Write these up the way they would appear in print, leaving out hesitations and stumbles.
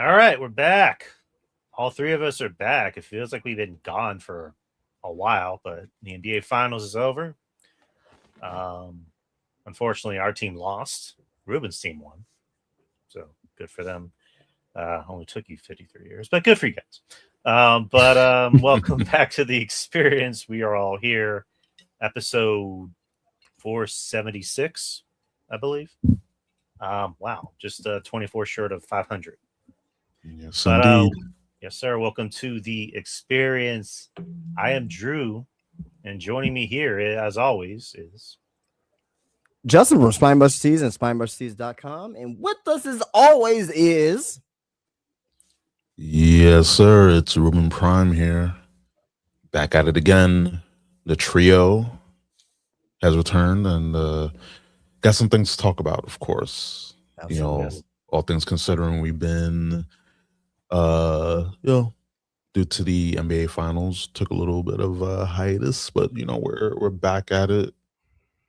All right, we're back. All three of us are back. It feels like we've been gone for a while, but the NBA Finals is over. Um, Unfortunately, our team lost. Ruben's team won, so good for them. Only took you 53 years, but good for you guys. Welcome back to the experience. We are all here. Episode 476, I believe. Wow, just 24 short of 500. Yes, But indeed. yes, sir. Welcome to the experience. I am Drew, and joining me here, as always, is Justin from SpineMustes and SpineMustes.com. And with us as always is Yes, sir. It's Ruben Prime here. Back at it again. The trio has returned and got some things to talk about, of course. Absolutely. All things considering, we've been due to the NBA finals, took a little bit of a hiatus, but we're back at it.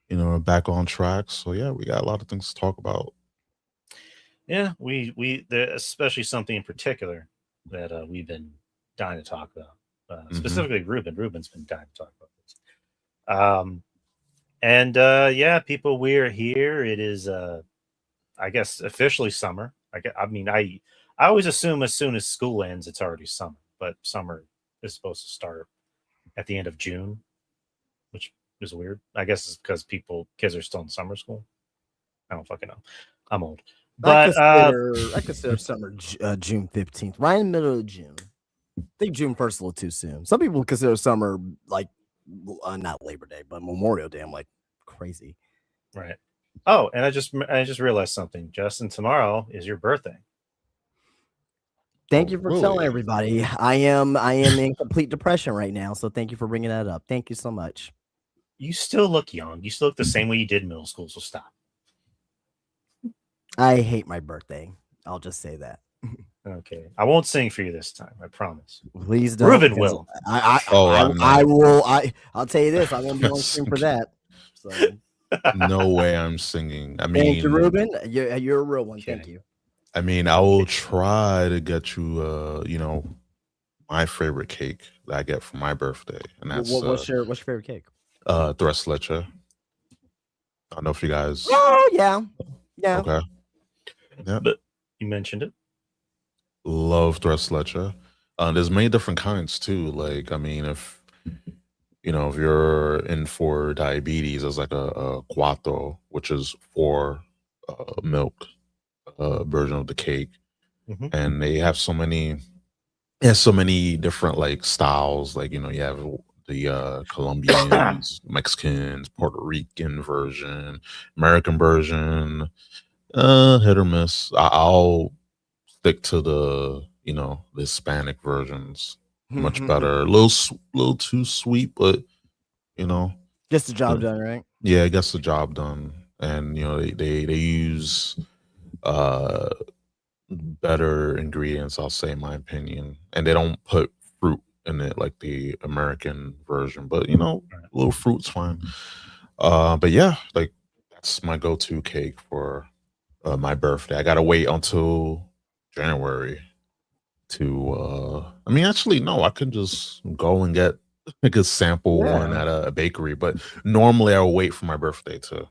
We're back on track. So yeah, we got a lot of things to talk about. yeah. There, especially something in particular that we've been dying to talk about. Specifically, Ruben. Ruben's been dying to talk about this. Yeah, people, we're here. It is, I guess, officially summer. I always assume as soon as school ends, it's already summer, but summer is supposed to start at the end of June, which is weird. I guess it's because kids are still in summer school. I don't fucking know. I'm old. But I consider summer June 15th, right in the middle of June. I think June 1st is a little too soon. Some people consider summer like not Labor Day, but Memorial Day. I'm like crazy. Right. Oh, and I just realized something. Justin, tomorrow is your birthday. Thank you for telling everybody. I am in complete depression right now, so thank you for bringing that up. Thank you so much. You still look young. You still look the same way you did in middle school, so stop. I hate my birthday. I'll just say that. Okay. I won't sing for you this time, I promise. Please don't. Ruben will. I will. I'll tell you this. I'm gonna be on stream for that. So no way I'm singing. I mean, thank you, Ruben. You're a real one. Kidding. Thank you. I mean, I will try to get you, my favorite cake that I get for my birthday, and that's what's your favorite cake? Tres leche. I don't know if you guys. Oh yeah. Okay. Yeah. But you mentioned it. Love tres leche. There's many different kinds too. Like, I mean, if you're in for diabetes, there's like a cuatro, which is 4 milk version of the cake, and they have so many. There's so many different like styles. Like, you have the Colombians, Mexicans, Puerto Rican version, American version, hit or miss. I'll stick to the the Hispanic versions. Much better. A little too sweet, but gets the job done, right? Yeah, it gets the job done. And they use better ingredients, I'll say, in my opinion. And they don't put fruit in it like the American version, but a little fruit's fine. But yeah, like that's my go-to cake for my birthday. I gotta wait until January to I mean, actually no, I could just go and get like a sample one at a bakery, but normally I'll wait for my birthday to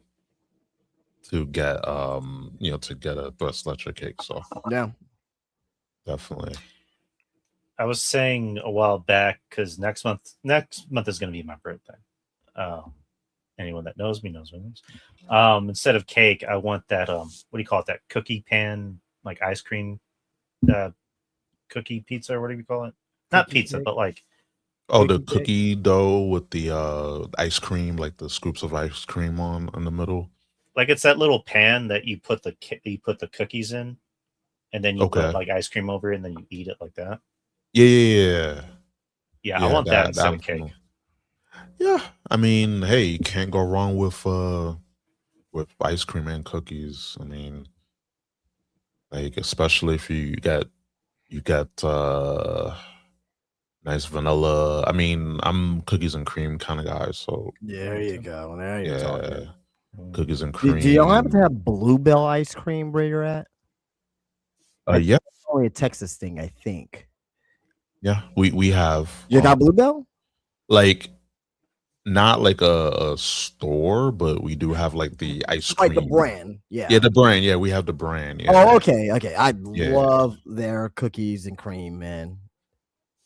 get to get a tres leche cake. So yeah, definitely. I was saying a while back, because next month is going to be my birthday. Anyone that knows me knows me. Instead of cake, I want that what do you call it? That cookie pan, like ice cream, cookie pizza, or whatever you call it. Not pizza, but like the cookie dough with the ice cream, like the scoops of ice cream on the middle. Like it's that little pan that you put the cookies in, and then you put like ice cream over it, and then you eat it like that. Yeah. I want that instead of cake. Yeah, I mean, hey, you can't go wrong with ice cream and cookies. I mean, like especially if you got nice vanilla. I mean, I'm cookies and cream kind of guy, so there you go. There you go. Cookies and cream. Do y'all happen to have Bluebell ice cream where you're at? Yeah, Only a Texas thing, I think. yeah. We have You got Bluebell? like not like a store, but we do have like the ice cream. Like the brand. Yeah. Yeah, the brand. Yeah, we have the brand. Yeah. Oh, okay. Okay. I Yeah. love their cookies and cream, man.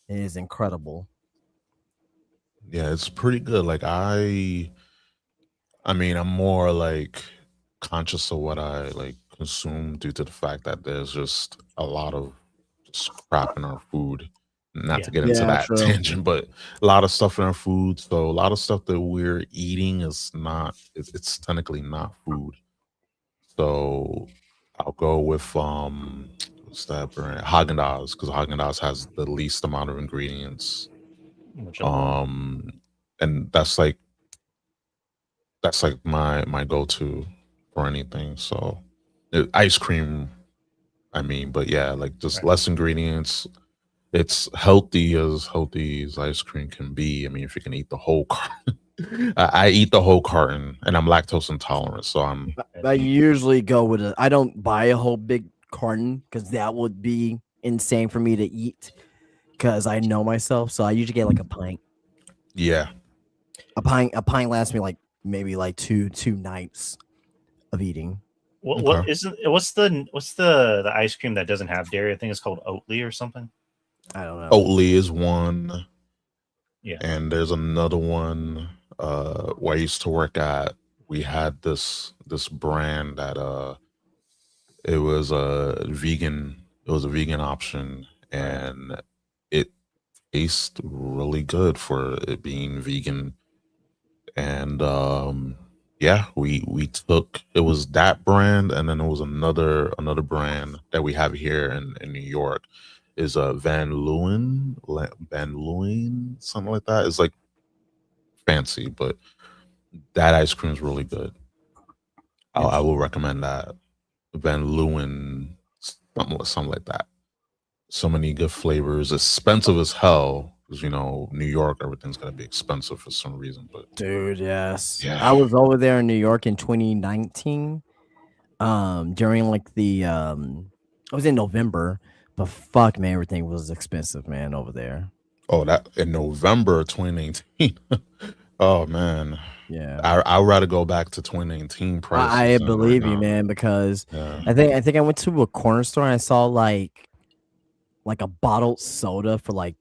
It is incredible. Yeah, it's pretty good. Like I mean, I'm more like conscious of what I like consume due to the fact that there's just a lot of just crap in our food. Not to get into Yeah, that true. tangent, but a lot of stuff in our food. So a lot of stuff that we're eating is not. It's technically not food. So I'll go with what's that brand? Häagen-Dazs, because Häagen-Dazs has the least amount of ingredients. Which I love. And that's like my go-to for anything. So ice cream, I mean, but yeah, like just Right. less ingredients. It's healthy as ice cream can be. I mean, if you can eat the whole carton. I eat the whole carton, and I'm lactose intolerant, so I'm I usually go with I don't buy a whole big carton because that would be insane for me to eat because I know myself. So I usually get like a pint. yeah. A pint lasts me like maybe like two nights of eating. What Okay. what's the ice cream that doesn't have dairy? I think it's called Oatly or something. I don't know. Oatly is one. Yeah. And there's another one where I used to work at. We had this brand that it was a vegan option, and it tastes really good for it being vegan. And yeah, we took it was that brand, and then there was another brand that we have here in New York is Van Leeuwen, something like that. It's like fancy, but that ice cream is really good. I will recommend that. Van Leeuwen, something like that. So many good flavors. Expensive as hell, because New York, everything's gonna be expensive for some reason. But Dude, yes. Yeah. I was over there in New York in 2019. During like the I was in November, but fuck man, everything was expensive, man, over there. Oh, that in November 2019. Oh man. Yeah. I'd rather go back to 2019 prices. I than believe right you, now. man, because Yeah. I think I went to a corner store and I saw like a bottled soda for like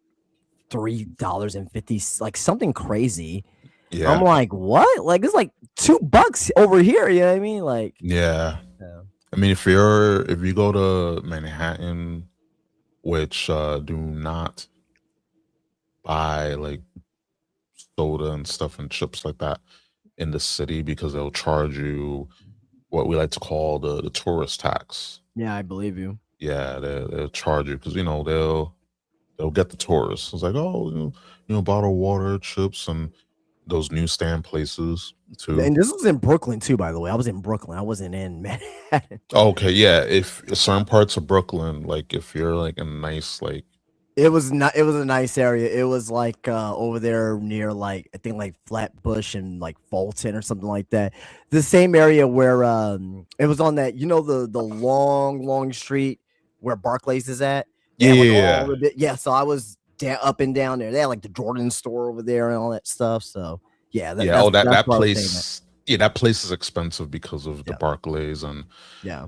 $3.50, like something crazy. Yeah. I'm like, what? Like it's like $2 over here. You know what I mean? Like, Yeah. yeah. I mean, if you go to Manhattan, which do not buy like soda and stuff and chips like that in the city, because they'll charge you what we like to call the tourist tax. Yeah, I believe you. Yeah, they'll charge you because they'll get the tourists. It's like, oh, bottled water, chips, and those newsstand places too. And this was in Brooklyn too, by the way. I was in Brooklyn. I wasn't in Manhattan. Okay, yeah. If certain parts of Brooklyn, like if you're like a nice like It was not. It was a nice area. It was like over there near like I think like Flatbush and like Fulton or something like that. The same area where it was on that the long street where Barclays is at. Yeah, Like yeah. all the yeah. So I was up and down there. They had like the Jordan store over there and all that stuff. So yeah, that that's what I was saying, place. Yeah, that place is expensive because of the Barclays and yeah.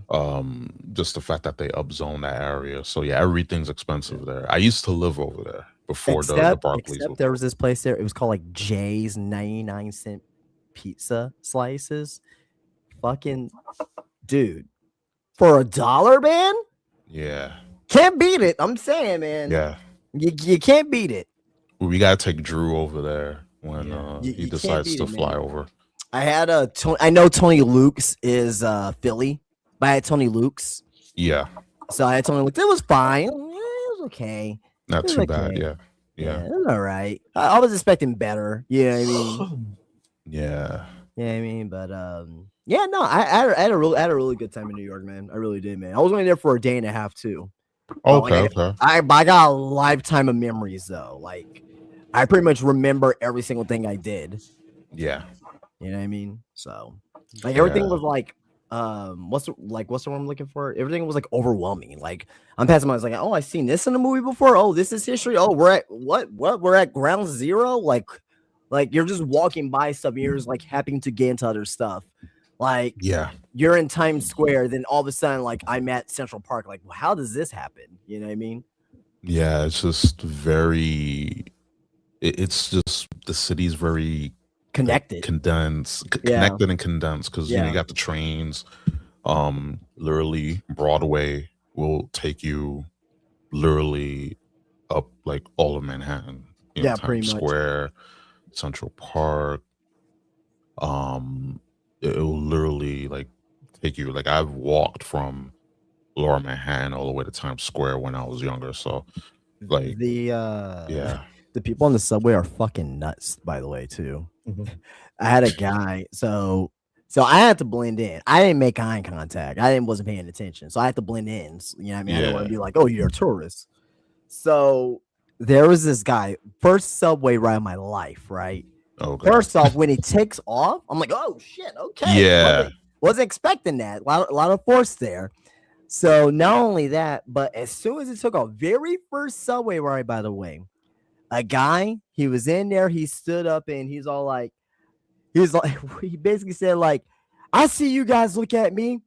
just the fact that they upzone that area. So yeah, everything's expensive there. I used to live over there before the Barclays. Except there was this place there. It was called like Jay's 99-cent pizza slices. Fucking dude, for $1, man. Yeah, can't beat it. I'm saying, man. Yeah, you can't beat it. We gotta take Drew over there when You he can't decides beat to it, fly man. over. I had I know Tony Luke's is Philly, but I had Tony Luke's. Yeah. So I had Tony Luke's. It was fine. It was okay. Not too bad. Yeah. It was all right. I was expecting better. Yeah, I mean. Yeah. Yeah, I mean, but yeah, no, I had a really good time in New York, man. I really did, man. I was only there for a day and a half too. Okay. I got a lifetime of memories though. Like, I pretty much remember every single thing I did. Yeah. You know what I mean? So, like, everything was like what's the word I'm looking for? Everything was like overwhelming. Like I'm passing by, I was like, oh, I seen this in the movie before. Oh, this is history. Oh, we're at what? We're at ground zero. Like you're just walking by stuff and you're just like happening to get into other stuff. Like Yeah. you're in Times Square, then all of a sudden, like I'm at Central Park. Like, well, how does this happen? You know what I mean? Yeah, it's just very. It's just the city's very Connected. connected and condensed because you know you got the trains. Literally, Broadway will take you literally up like all of Manhattan. You know, pretty Times much. Square, Central Park. It will literally like take you. Like I've walked from Lower Manhattan all the way to Times Square when I was younger. So, like the people on the subway are fucking nuts, by the way, too. Mhm. I had a guy, so I had to blend in. I didn't make eye contact. I wasn't paying attention, so I had to blend in. You know what I mean? I didn't want to be like, "Oh, you're a tourist." So there was this guy, first subway ride of my life, right? Okay. First off, when he takes off, I'm like, "Oh shit, okay." Yeah. Wasn't expecting that. A lot of force there. So not only that, but as soon as he took off, very first subway ride, by the way, a guy, he was in there, he stood up and he basically said, like, I see you guys look at me.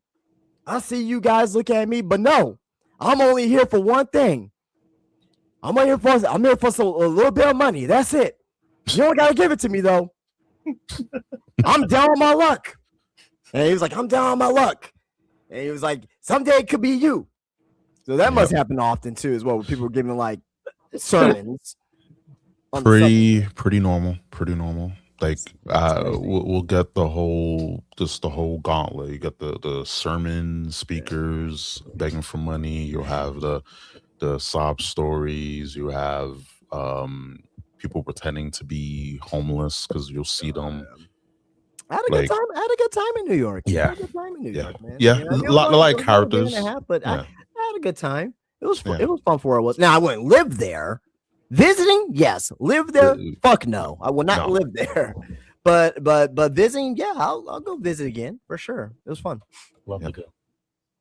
But no, I'm only here for one thing. I'm here for a little bit of money. That's it. You don't gotta give it to me though. I'm down on my luck. And he was like, I'm down on my luck. And he was like, someday it could be you. So that must happen often too, as well, where people are giving like sermons. Pretty normal. Like we'll get the whole gauntlet. You get the sermon speakers begging for money. You'll have the sob stories. You have people pretending to be homeless because you'll see them. I had a good time. I had a good time in New York. Yeah. I had a good time in New York, man. Yeah, You know, a lot like characters. But I had a good time. It was fun. It was fun for what it was. Now I wouldn't live there. Visiting, yes. Live there, fuck no. I will not live there. But visiting, yeah, I'll go visit again for sure. It was fun. Love to go.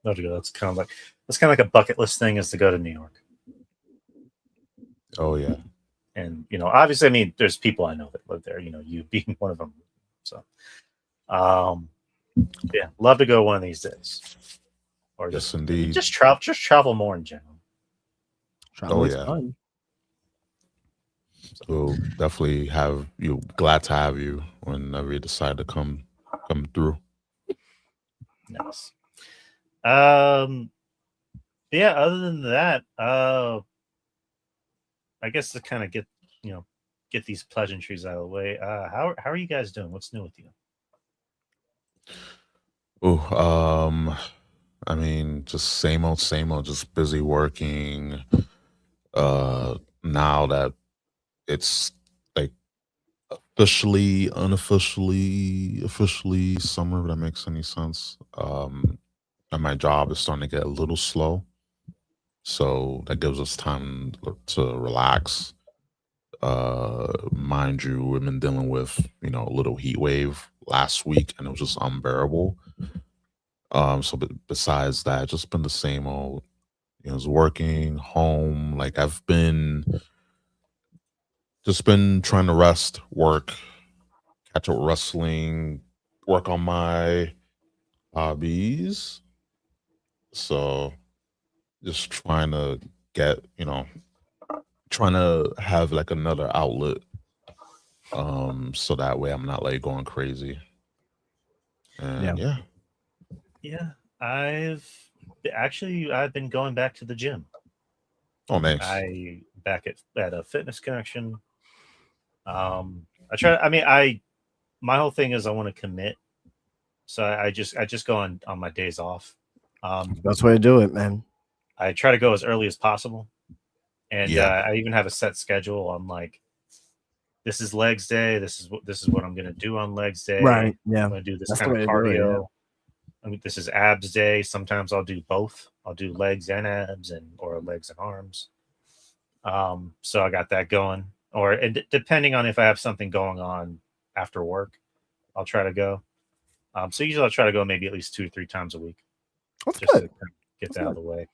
That's kind of like a bucket list thing, is to go to New York. Oh yeah. And you know, obviously, I mean, there's people I know that live there. You know, you being one of them. So, yeah, love to go one of these days. Or yes, indeed. Just travel more in general. Travel is fun. We'll definitely glad to have you whenever you decide to come through. Nice. Yeah, other than that, I guess to kind of get these pleasantries out of the way. How are you guys doing? What's new with you? Oh, I mean, just same old, just busy working. Now that it's like officially summer, if that makes any sense. And my job is starting to get a little slow. So that gives us time to relax. Mind you, we've been dealing with, a little heat wave last week and it was just unbearable. So besides that, just been the same old, it's working, home. Like I've been trying to rest, work, catch up with wrestling, work on my hobbies. So just trying to get, trying to have like another outlet. So that way I'm not like going crazy. And yeah. I've been going back to the gym. Oh, nice. Back at a Fitness Connection. My whole thing is I want to commit. So I just go on my days off. That's the way to do it, man. I try to go as early as possible. And I even have a set schedule. I'm like, this is legs day. This is what I'm going to do on legs day. Right. Yeah. I'm going to do this kind of cardio. I mean, this is abs day. Sometimes I'll do both. I'll do legs and abs or legs and arms. So I got that going. Depending on if I have something going on after work, I'll try to go. So usually I'll try to go maybe at least 2 to 3 times a week. That's Just good. to get that out of the way.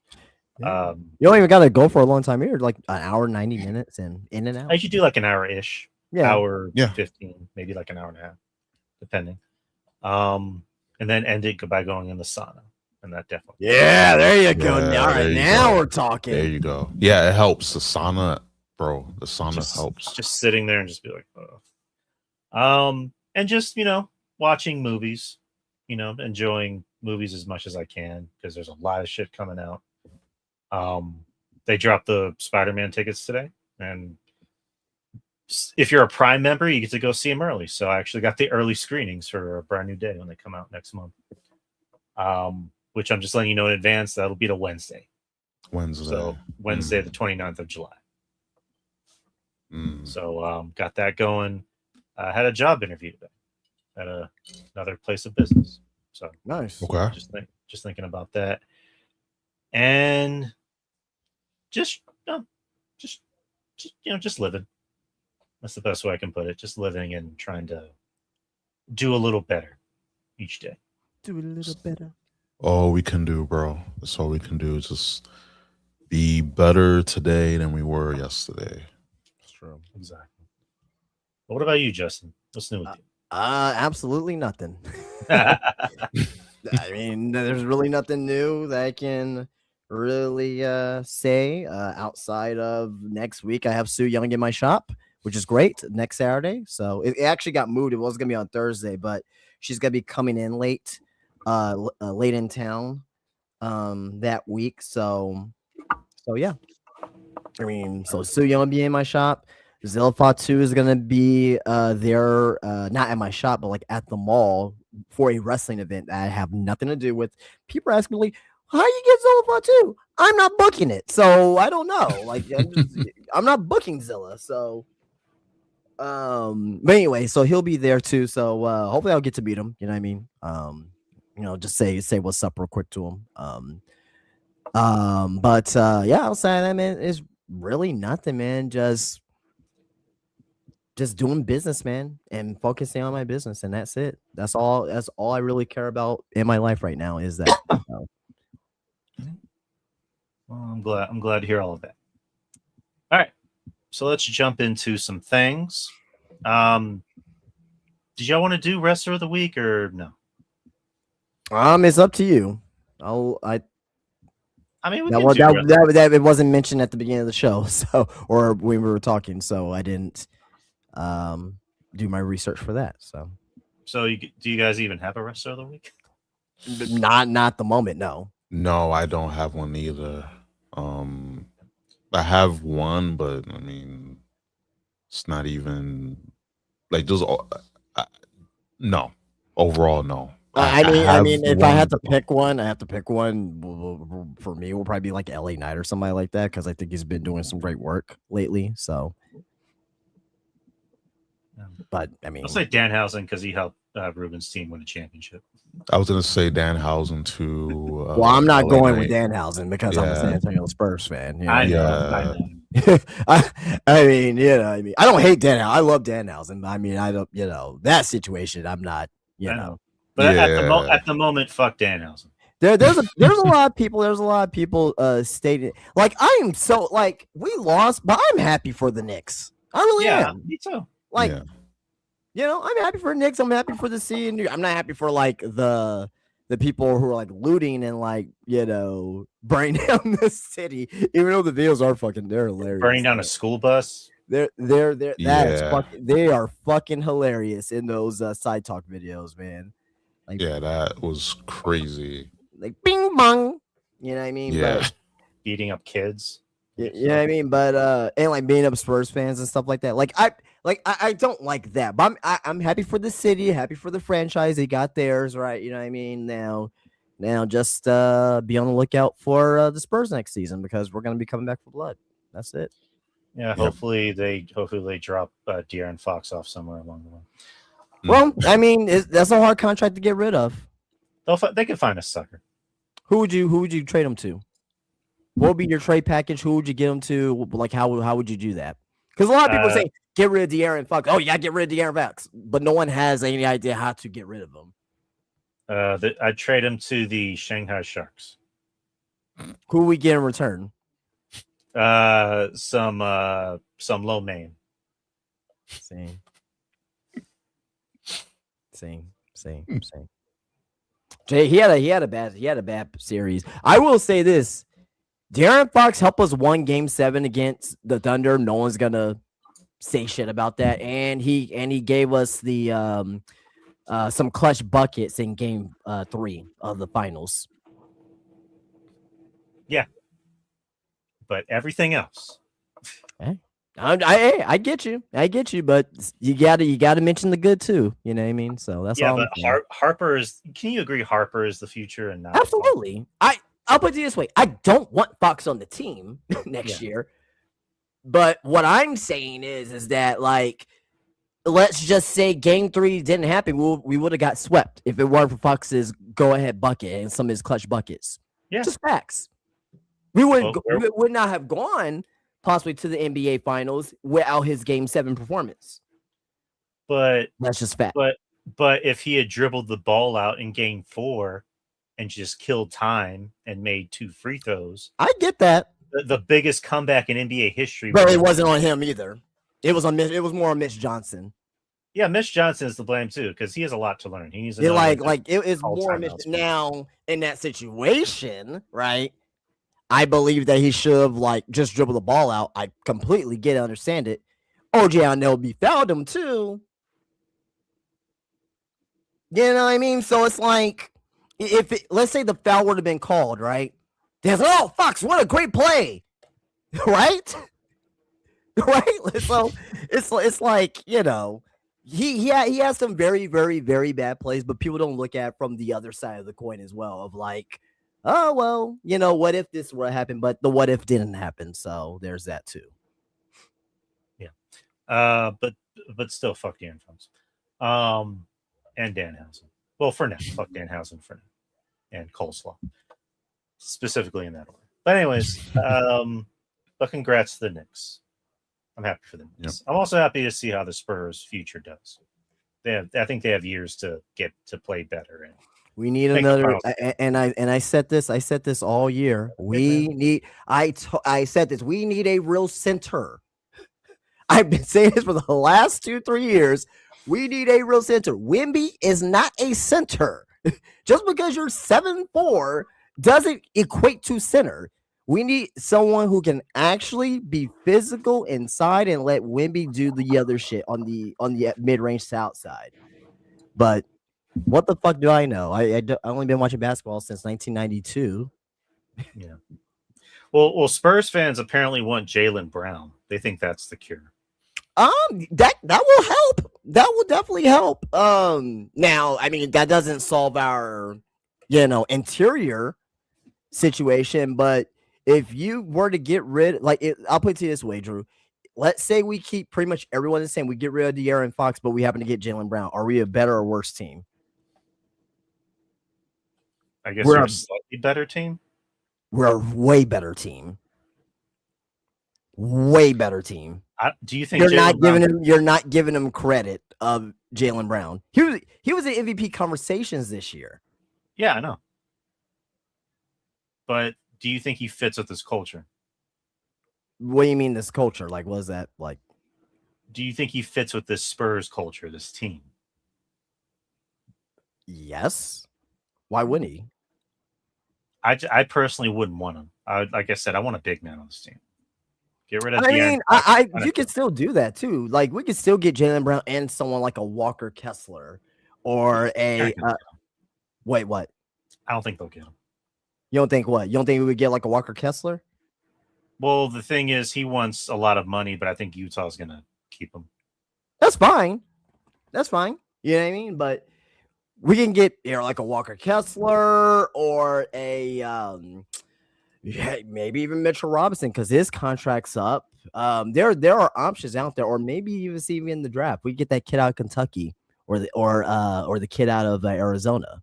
Yeah. You don't even got to go for a long time here, like an hour, 90 minutes, and in and out. I usually do like an hour-ish, hour Yeah. 15, maybe like an hour and a half, depending. And then end it by going in the sauna, and that definitely. Yeah, there you go. Yeah, All right, there you now go. we're talking. There you go. Yeah, it helps. The sauna, bro. The sauna helps. Just sitting there and just be like, and just watching movies, enjoying movies as much as I can because there's a lot of shit coming out. They dropped the Spider-Man tickets today, and if you're a Prime member, you get to go see them early. So I actually got the early screenings for A Brand New Day when they come out next month. Which I'm just letting you know in advance. That'll be the Wednesday. So Wednesday, the 29th of July. So got that going. Had a job interview today at another place of business. So nice. Okay. Just thinking about that, and just living. That's the best way I can put it. Just living and trying to do a little better each day. Do a little better. All we can do, bro. That's all we can do. Just be better today than we were yesterday. That's true. Exactly. What about you, Justin? What's new with you? Absolutely nothing. I mean, there's really nothing new that I can really say outside of next week. I have Sue Young in my shop, which is great, next Saturday. So it actually got moved. It was going to be on Thursday, but she's going to be coming in late in town that week. So yeah. I mean, so Sue Young will be in my shop. Zilla Fatu is going to be there, not at my shop, but like at the mall for a wrestling event that I have nothing to do with. People are asking me, like, how you get Zilla Fatu? I'm not booking it. So I don't know. Like, I'm not booking Zilla. So, but anyway, so he'll be there too. So hopefully I'll get to meet him. You know what I mean? Just say what's up real quick to him. But yeah, outside of that, man, it's really nothing, man. Just doing business, man, and focusing on my business, and that's it. That's all I really care about in my life right now is that. Well, I'm glad to hear all of that. All right, so let's jump into some things. Did y'all want to do wrestler of the week or no? It's up to you. I mean, that it wasn't mentioned at the beginning of the show, so or when we were talking, so I didn't do my research for that. So do you guys even have a wrestler of the week? Not the moment, no. No, I don't have one either. I have one, but I mean, it's not even like just no. Overall, no. I mean, if I had to pick one, I have to pick one. For me, will probably be like LA Knight or somebody like that because I think he's been doing some great work lately. So, but I mean, I'll say Danhausen because he helped Ruben's team win a championship. I was gonna say Danhausen too. Well, I'm not going with Danhausen because I'm a San Antonio Spurs fan. You know? I know. I mean, I don't hate Danhausen. I love Danhausen. I mean, I don't, that situation. I'm not, But at the moment, fuck Danhausen. There's a lot of people. There's a lot of people stating like I am so like we lost, but I'm happy for the Knicks. I really am. Me too. Like, I'm happy for the Knicks. I'm happy for the city. I'm not happy for like the people who are like looting and like burning down the city. Even though the videos are they're hilarious. Burning down a school bus. They are fucking hilarious in those side talk videos, man. Like, that was crazy. Like bing bong, you know what I mean? Yeah, but, beating up kids. You know what I mean? But and like beating up Spurs fans and stuff like that. Like I don't like that. But I'm happy for the city, happy for the franchise. They got theirs, right? You know what I mean? Now just be on the lookout for the Spurs next season because we're gonna be coming back for blood. That's it. Yeah, hopefully they drop De'Aaron Fox off somewhere along the way. Well, I mean, that's a hard contract to get rid of. They can find a sucker. Who would you trade him to? What would be your trade package? Who would you get him to? Like, how would you do that? Because a lot of people say get rid of De'Aaron Fox. Oh, yeah, get rid of De'Aaron Fox, but no one has any idea how to get rid of him. I'd trade him to the Shanghai Sharks. Who we get in return? Some low main. Same. Jay, he had a bad series. I will say this: De'Aaron Fox helped us won Game 7 against the Thunder. No one's gonna say shit about that, and he gave us the some clutch buckets in Game 3 of the finals. Yeah, but everything else. I get you, but you gotta mention the good too. You know what I mean? So that's all. But Harper is. Can you agree Harper is the future and not absolutely? I'll put it this way: I don't want Fox on the team next year. But what I'm saying is that, like, let's just say Game 3 didn't happen. We would have got swept if it weren't for Fox's go-ahead bucket and some of his clutch buckets. Yeah, just facts. We would not have gone possibly to the NBA Finals without his Game 7 performance. But that's just fact. But if he had dribbled the ball out in Game 4 and just killed time and made 2 free throws, I get that. The biggest comeback in NBA history. But it wasn't on him either. It was more on Mitch Johnson. Yeah, Mitch Johnson is to blame too, because he has a lot to learn. He needs to it's more Mitch now in that situation, right? I believe that he should have just dribbled the ball out. I completely get it, understand it. OJ Anunoby fouled him too. You know what I mean? So it's like, let's say the foul would have been called, right? There's Fox, what a great play, right? Right? So it's like, you know, he has some very, very, very bad plays, but people don't look at it from the other side of the coin as well, of like, oh well, you know, what if this would happen? But the what if didn't happen, so there's that too. Yeah, but still, fuck De'Aaron Fox, and Danhausen. Well, for now, fuck Danhausen for now, and coleslaw. Specifically in that order. But anyways, but congrats to the Knicks. I'm happy for the Knicks. Yep. I'm also happy to see how the Spurs' future does. I think they have years to get to play better. And we need another. And I said this all year. I said this. We need a real center. I've been saying this for the last 2-3 years. We need a real center. Wemby is not a center. Just because you're 7'4" doesn't equate to center. We need someone who can actually be physical inside and let Wemby do the other shit on the mid-range to outside. But what the fuck do I know? I've only been watching basketball since 1992. Yeah. Well, Spurs fans apparently want Jaylen Brown. They think that's the cure. That will help. That will definitely help. Now, I mean, that doesn't solve our, interior situation, but if you were to get rid, I'll put it to you this way, Drew. Let's say we keep pretty much everyone the same. We get rid of De'Aaron Fox, but we happen to get Jaylen Brown. Are we a better or worse team? I guess we're a slightly better team. We're a way better team. Way better team. Do you think you're not giving him credit of Jaylen Brown? He was in MVP conversations this year. Yeah, I know. But do you think he fits with this culture? What do you mean this culture? Like, what is that like? Do you think he fits with this Spurs culture, this team? Yes. Why wouldn't he? I personally wouldn't want him. Like I said, I want a big man on this team. Get rid of. You could still do that too. Like, we could still get Jaylen Brown and someone like a Walker Kessler or a. Wait, what? I don't think they'll get him. You don't think what? You don't think we would get like a Walker Kessler? Well, the thing is, he wants a lot of money, but I think Utah's gonna keep him. That's fine. That's fine. You know what I mean? But we can get like a Walker Kessler or a maybe even Mitchell Robinson because his contract's up. There are options out there, or maybe even see him in the draft. We get that kid out of Kentucky or the kid out of Arizona.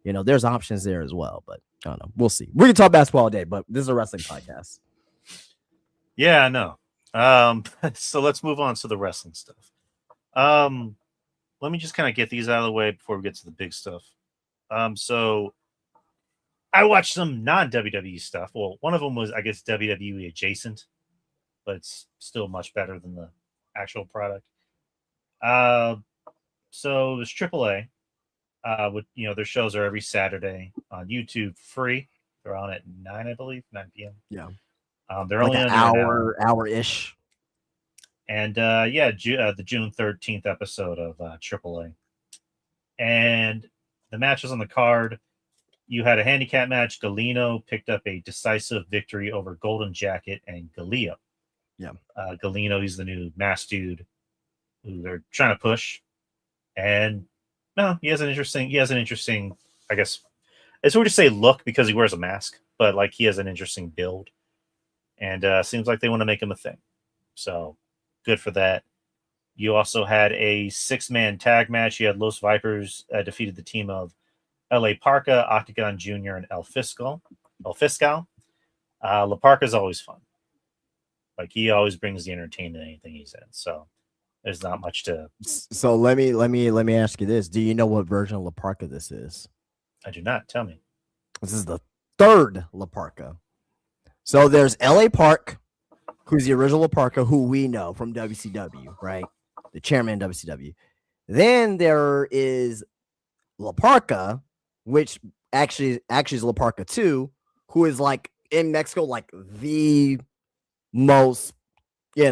There's options there as well, but I don't know. We'll see. We can talk basketball all day, but this is a wrestling podcast. Yeah, I know. So let's move on to the wrestling stuff. Let me just kind of get these out of the way before we get to the big stuff. So I watched some non-WWE stuff. Well, one of them was, I guess, WWE adjacent, but it's still much better than the actual product. So there's AAA. With their shows are every Saturday on YouTube, free. They're on at 9, I believe, 9 p.m. Yeah. They're Like only an under hour-ish. And the June 13th episode of AAA. And the matches on the card, you had a handicap match. Galeno picked up a decisive victory over Golden Jacket and Galeo. Yeah. Galeno, he's the new mass dude who they're trying to push. And no, he has an interesting, I guess it's weird to say look because he wears a mask, but like he has an interesting build. And seems like they want to make him a thing. So good for that. You also had a 6-man tag match. You had Los Vipers defeated the team of LA Parka, Octagon Jr., and El Fiscal. La Parka's always fun. Like he always brings the entertainment in anything he's in. So there's not much to. So let me ask you this: do you know what version of La Parka this is? I do not. Tell me. This is the third La Parka. So there's LA Park, who's the original La Parka, who we know from WCW, right? The chairman of WCW. Then there is La Parka, which actually is La Parka 2, who is like in Mexico, like the most, I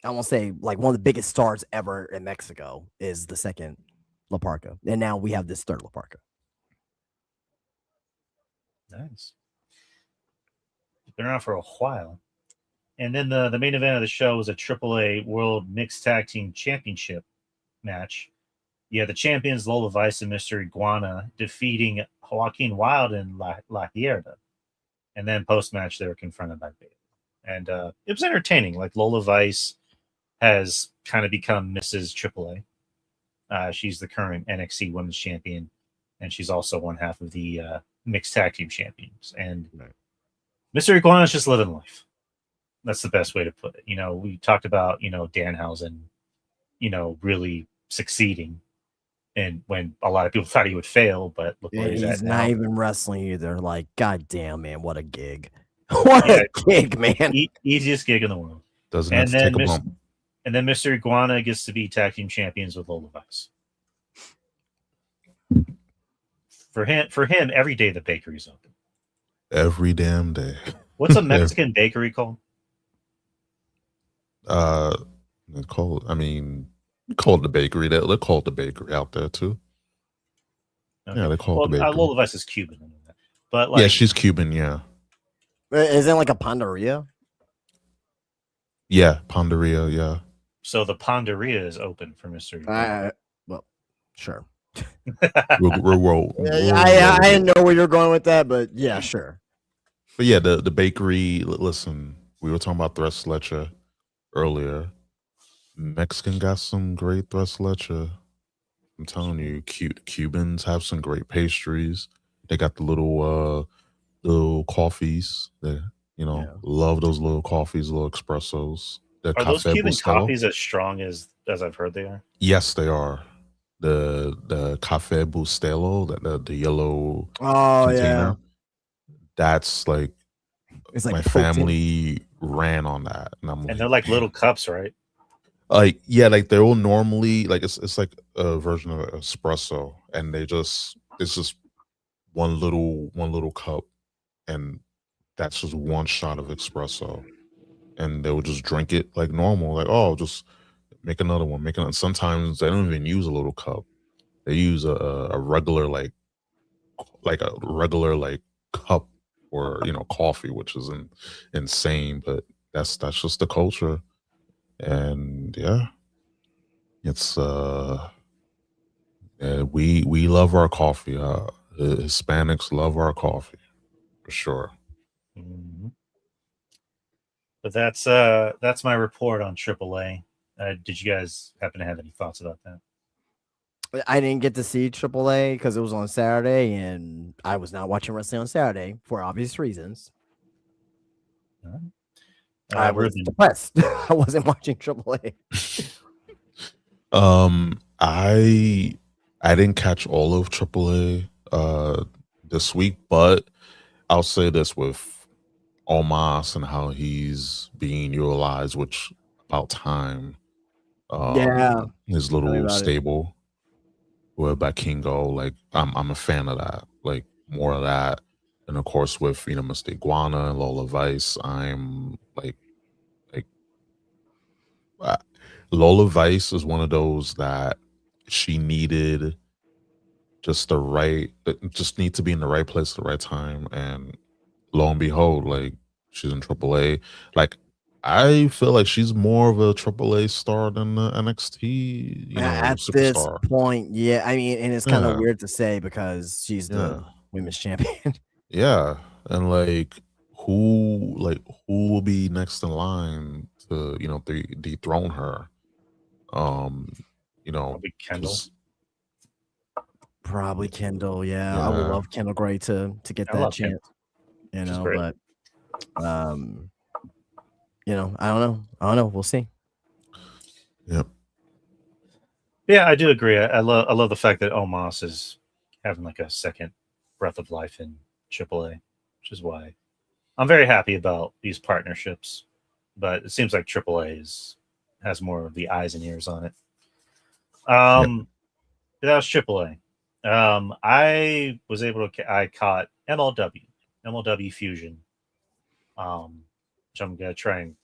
won't say like one of the biggest stars ever in Mexico is the second La Parka. And now we have this third La Parka. Nice. It's been around for a while. And then the main event of the show was a AAA World Mixed Tag Team Championship match. You had the champions Lola Vice and Mr. Iguana defeating Joaquin Wilde and La Hierda. And then post-match, they were confronted by Bayley. And it was entertaining. Like Lola Vice has kind of become Mrs. AAA. She's the current NXT Women's Champion, and she's also one half of the Mixed Tag Team Champions. And Mr. Iguana is just living life. That's the best way to put it. We talked about, Danhausen, really succeeding. And when a lot of people thought he would fail, but look where he's at now. Not even wrestling either. Like, god damn, man, what a gig. What a gig, man. Easiest gig in the world. Doesn't have to take a bump. And then Mr. Iguana gets to be tag team champions with Lola Vice. For him, every day the bakery's open. Every damn day. What's a Mexican bakery called? Call it the bakery. They call it the bakery out there too. Okay. Yeah, they call it the bakery. Lola Vice is Cuban, I know that. But like, yeah, she's Cuban. Yeah. Is it like a Pandaria? Yeah, Pandaria. Yeah. So the Pandaria is open for Mr. Well, sure. I didn't know where you're going with that, but yeah, sure. But yeah, the bakery. Listen, we were talking about tres leche earlier. Mexican got some great tres leche. I'm telling you, Cubans have some great pastries. They got the little coffees. They love those little coffees, little espressos. Are those Cuban coffees as strong as I've heard they are? Yes, they are. The Cafe Bustelo, the yellow container. Yeah. That's like, it's like my family ran on that, and they're like little cups, right? Like like they will normally like it's like a version of espresso, and it's just one little cup, and that's just one shot of espresso, and they will just drink it like normal, like, oh, just make another one, sometimes they don't even use a little cup. They use a regular like a regular cup or coffee, which is insane, but that's just the culture. And yeah, it's we love our coffee. Hispanics love our coffee for sure. Mm-hmm. But that's my report on AAA. Did you guys happen to have any thoughts about that? I didn't get to see AAA because it was on Saturday, and I was not watching wrestling on Saturday for obvious reasons. I was depressed. I wasn't watching AAA. I I didn't catch all of AAA this week, but I'll say this with Omos and how he's being utilized, which about time. Yeah. His Tell me little about it. stable by Kingo, like I'm a fan of that. Like more of that. And of course with Mr. Iguana and Lola Vice, I'm like uh, Lola Vice is one of those that she needed just need to be in the right place at the right time. And lo and behold, like she's in AAA. Like I feel like she's more of a AAA star than the NXT, At this superstar. point, yeah. I mean, and it's kind of Yeah, weird to say because she's the yeah, women's champion. yeah. And who will be next in line to dethrone her? Probably Kendall. 'Cause- Probably Kendall. Yeah, I would yeah, love Kendall Gray to get I that love chance. Kendall. She's great. But I don't know. We'll see. yep. Yeah, I do agree. I love the fact that Omos is having like a second breath of life in AAA, which is why I'm very happy about these partnerships. But it seems like AAA has more of the eyes and ears on it. That was AAA. I was able to. I caught MLW Fusion, which I'm gonna try and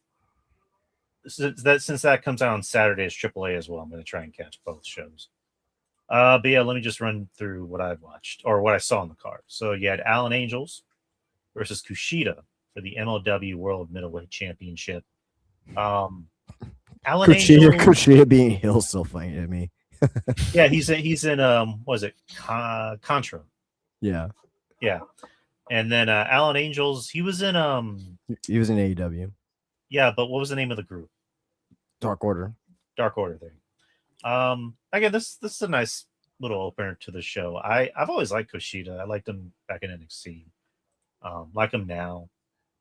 since that comes out on Saturday as AAA as well. I'm gonna try and catch both shows. But yeah, let me just run through what I've watched or what I saw in the card. So you had Alan Angels versus Kushida for the MLW World Middleweight Championship. Alan Angels, Kushida being heel so funny to me. yeah, he's in what is it, Contra? Yeah, Yeah, and then Alan Angels, he was in he was in AEW. yeah, but what was the name of the group? Dark Order. Dark Order thing. Again, this is a nice little opener to the show. I've always liked Kushida. I liked him back in NXT. Like him now.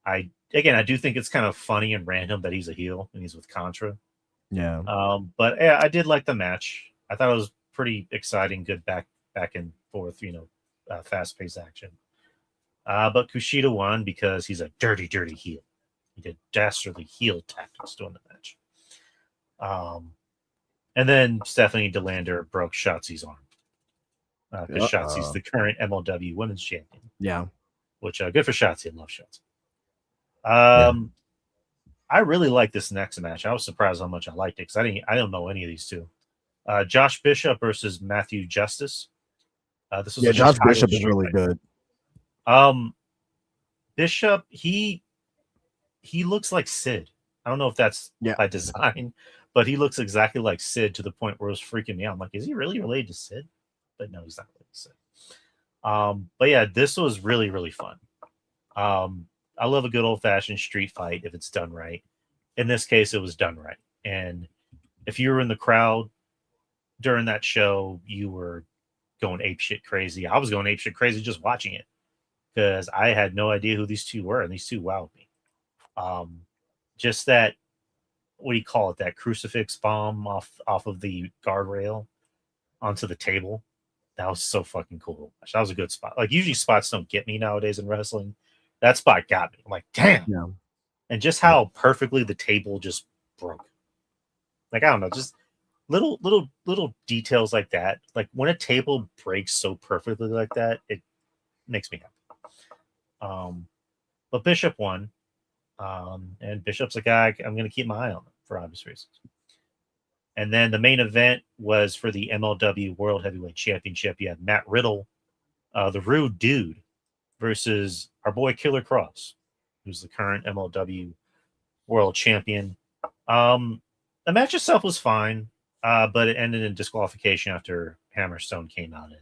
I do think it's kind of funny and random that he's a heel and he's with Contra. Yeah. But yeah, I did like the match. I thought it was pretty exciting, good back and forth, fast paced action. But Kushida won because he's a dirty heel. He did dastardly heel tactics during the match. And then Stephanie DeLander broke Shotzi's arm. Because Shotzi's the current MLW Women's Champion. Yeah. Which good for Shotzi. I love Shotzi. I really like this next match. I was surprised how much I liked it because I don't know any of these two. Josh Bishop versus Matthew Justice. This was Josh Bishop is really good. Bishop, he looks like Sid. I don't know if that's by design, but he looks exactly like Sid to the point where it was freaking me out. I'm like, is he really related to Sid? But no, he's not related to Sid. But yeah, this was really, really fun. I love a good old-fashioned street fight if it's done right. In this case, it was done right. And if you were in the crowd during that show, you were going apeshit crazy. I was going apeshit crazy just watching it because I had no idea who these two were, and these two wowed me. Just that, what do you call it? That crucifix bomb off of the guardrail onto the table. That was so fucking cool. That was a good spot. Like usually spots don't get me nowadays in wrestling. That spot got me. I'm like, damn. Yeah. And just how perfectly the table just broke. Like, I don't know, just little details like that. Like when a table breaks so perfectly like that, it makes me happy. But Bishop won. And Bishop's a guy I'm going to keep my eye on for obvious reasons. And then the main event was for the MLW World Heavyweight Championship. You had Matt Riddle, the Rude Dude, versus our boy Killer Cross, who's the current MLW World Champion. The match itself was fine, but it ended in disqualification after Hammerstone came out and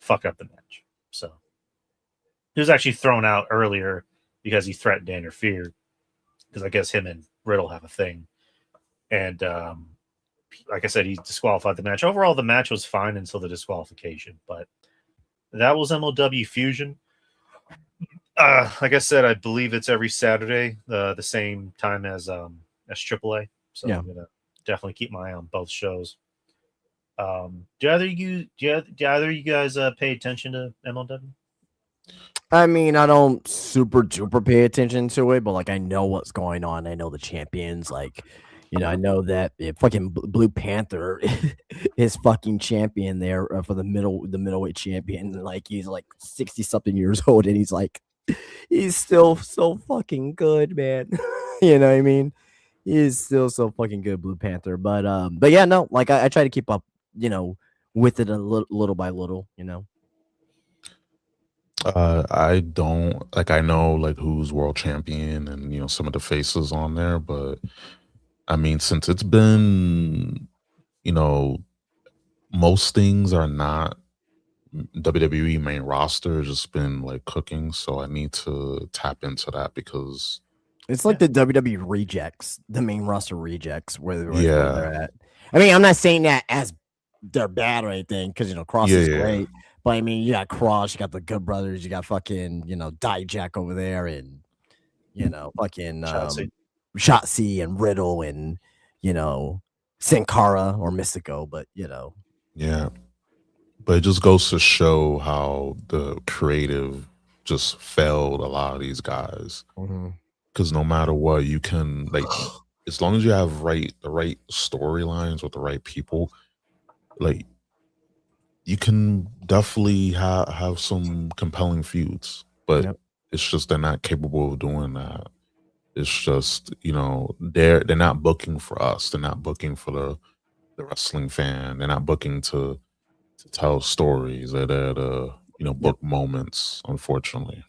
fucked up the match. So he was actually thrown out earlier because he threatened to interfere, because I guess him and Riddle have a thing. And like I said, he disqualified the match. Overall, the match was fine until the disqualification. But that was MLW Fusion. Like I said, I believe it's every Saturday, the same time as AAA. So yeah. I'm gonna definitely keep my eye on both shows. Do either you guys pay attention to MLW? I mean, I don't super duper pay attention to it, but like I know what's going on. I know the champions. Like, I know that fucking Blue Panther is fucking champion there for the middleweight champion. And, like, he's like 60 something years old, and he's still so fucking good, man. You know what I mean? He is still so fucking good, Blue Panther. But yeah, no, like I try to keep up, with it a little by little, I don't like. I know like who's world champion and some of the faces on there, but I mean, since it's been, most things are not WWE main roster. It's just been like cooking, so I need to tap into that because it's like the WWE rejects, the main roster rejects, where Yeah. they're at. I mean, I'm not saying that as they're bad or anything, because Cross is great. But I mean, you got Cross, you got the Good Brothers, you got fucking, Dijak over there, and fucking Shotzi and Riddle and Sin Cara or Mystico, but yeah. But it just goes to show how the creative just failed a lot of these guys. Because no matter what, you can like, as long as you have the right storylines with the right people, like you can definitely have some compelling feuds. But it's just they're not capable of doing that. It's just they're not booking for us. They're not booking for the wrestling fan. They're not booking to tell stories. They're there to book moments. Unfortunately.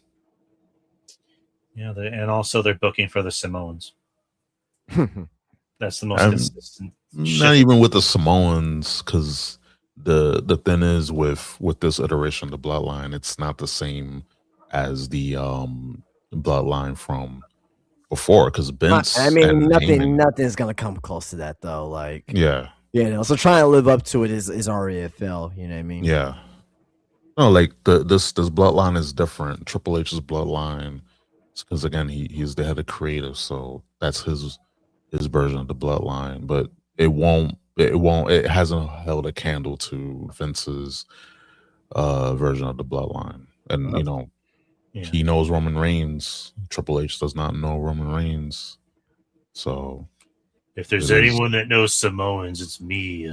Yeah, and also they're booking for the Samoans. That's the most consistent. Not even with the Samoans, because the thing is with this iteration of the Bloodline, it's not the same as the Bloodline from before. Because Vince, I mean, and nothing's gonna come close to that though. Like, yeah, so trying to live up to it is already a fail. You know what I mean? Yeah. No, like this Bloodline is different. Triple H's Bloodline, because again he's the head of creative, so that's his version of the Bloodline. But it hasn't held a candle to Vince's version of the Bloodline. And he knows Roman Reigns. Triple H does not know Roman Reigns. So if there's anyone that knows Samoans, it's me.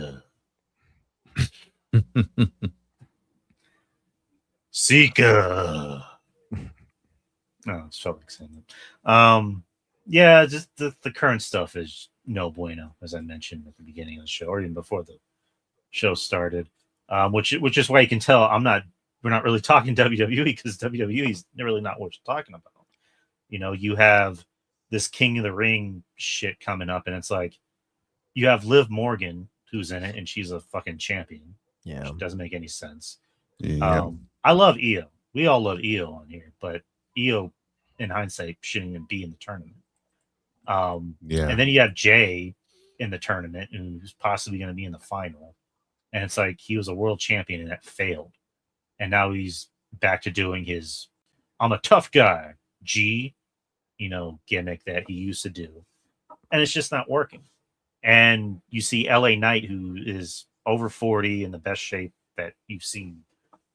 Sika. No, it's probably saying that. Yeah, just the current stuff is no bueno, as I mentioned at the beginning of the show, or even before the show started. Which is why you can tell we're not really talking WWE, because WWE is really not what you're talking about. You have this King of the Ring shit coming up, and it's like you have Liv Morgan who's in it, and she's a fucking champion. Yeah, it doesn't make any sense. Yeah. I love Io. We all love Io on here, but Io, in hindsight, shouldn't even be in the tournament. And then you have Jay in the tournament, who's possibly going to be in the final. And it's like he was a world champion and that failed. And now he's back to doing his I'm a tough guy gimmick that he used to do. And it's just not working. And you see LA Knight, who is over 40 in the best shape that you've seen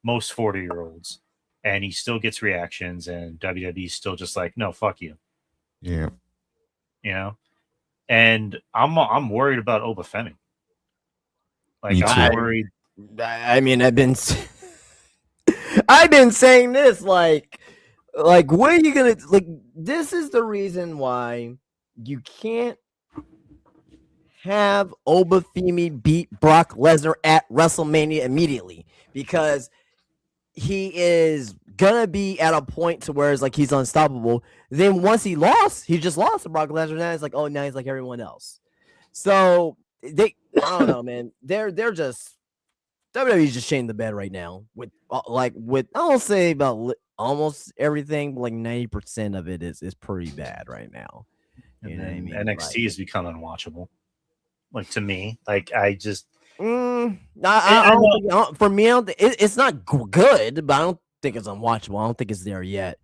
most 40-year-olds, and he still gets reactions, and WWE's still just like, no, fuck you. Yeah. And I'm worried about Obafemi. Like, I'm worried. I mean, I've been saying this, like, what are you gonna like? This is the reason why you can't have Obafemi beat Brock Lesnar at WrestleMania immediately, because he is gonna be at a point to where it's like he's unstoppable. Then once he just lost to Brock Lesnar. Now it's like, oh, now he's like everyone else. So I don't know, man. They're just WWE's just shaking the bed right now with I don't say about almost everything, but like 90% of it is pretty bad right now. You know what I mean? NXT has become unwatchable. Like, to me, like I just. For me, it's not good, but I don't think it's unwatchable. I don't think it's there yet.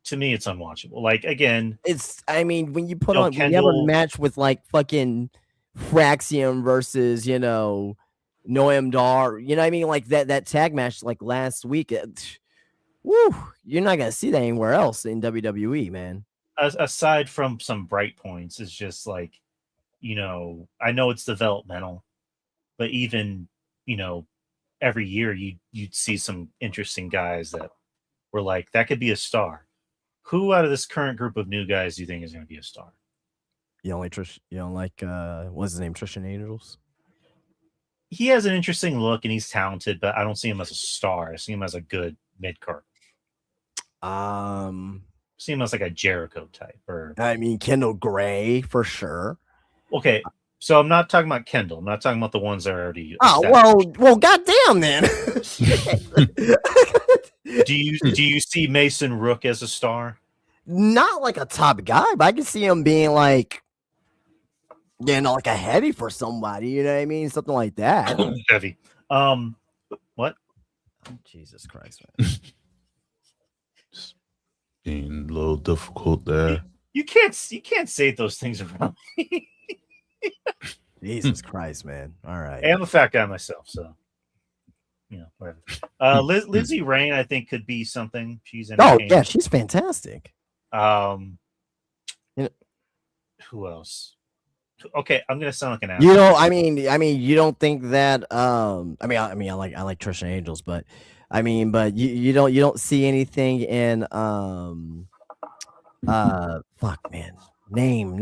To me, it's unwatchable. Like, again, when you put on, when you have a match with like fucking Fraxium versus Noam Dar. You know what I mean? Like that tag match like last week. Woo, you're not gonna see that anywhere else in WWE, man. Aside from some bright points, it's just like, I know it's developmental, but even, every year you'd see some interesting guys that were like, that could be a star. Who out of this current group of new guys do you think is going to be a star? You don't like what's his name, Tristan Angels? He has an interesting look and he's talented, but I don't see him as a star. I see him as a good mid card. See him as like a Jericho type, or I mean Kendall Gray for sure. Okay, so I'm not talking about Kendall. I'm not talking about the ones that are already. Well, goddamn, then. Do you see Mason Rook as a star? Not like a top guy, but I can see him being like, like a heavy for somebody. You know what I mean? Something like that. Heavy. What? Jesus Christ, man. Being a little difficult there. You can't say those things around me. Jesus Christ, man. All right. Hey, I'm a fat guy myself, so whatever. Lizzie Rain, I think, could be something. She's yeah, she's fantastic. Who else? Okay, I'm gonna sound like an asshole. I mean, you don't think that I like Tristan Angels, but you don't see anything in fuck, man. Name.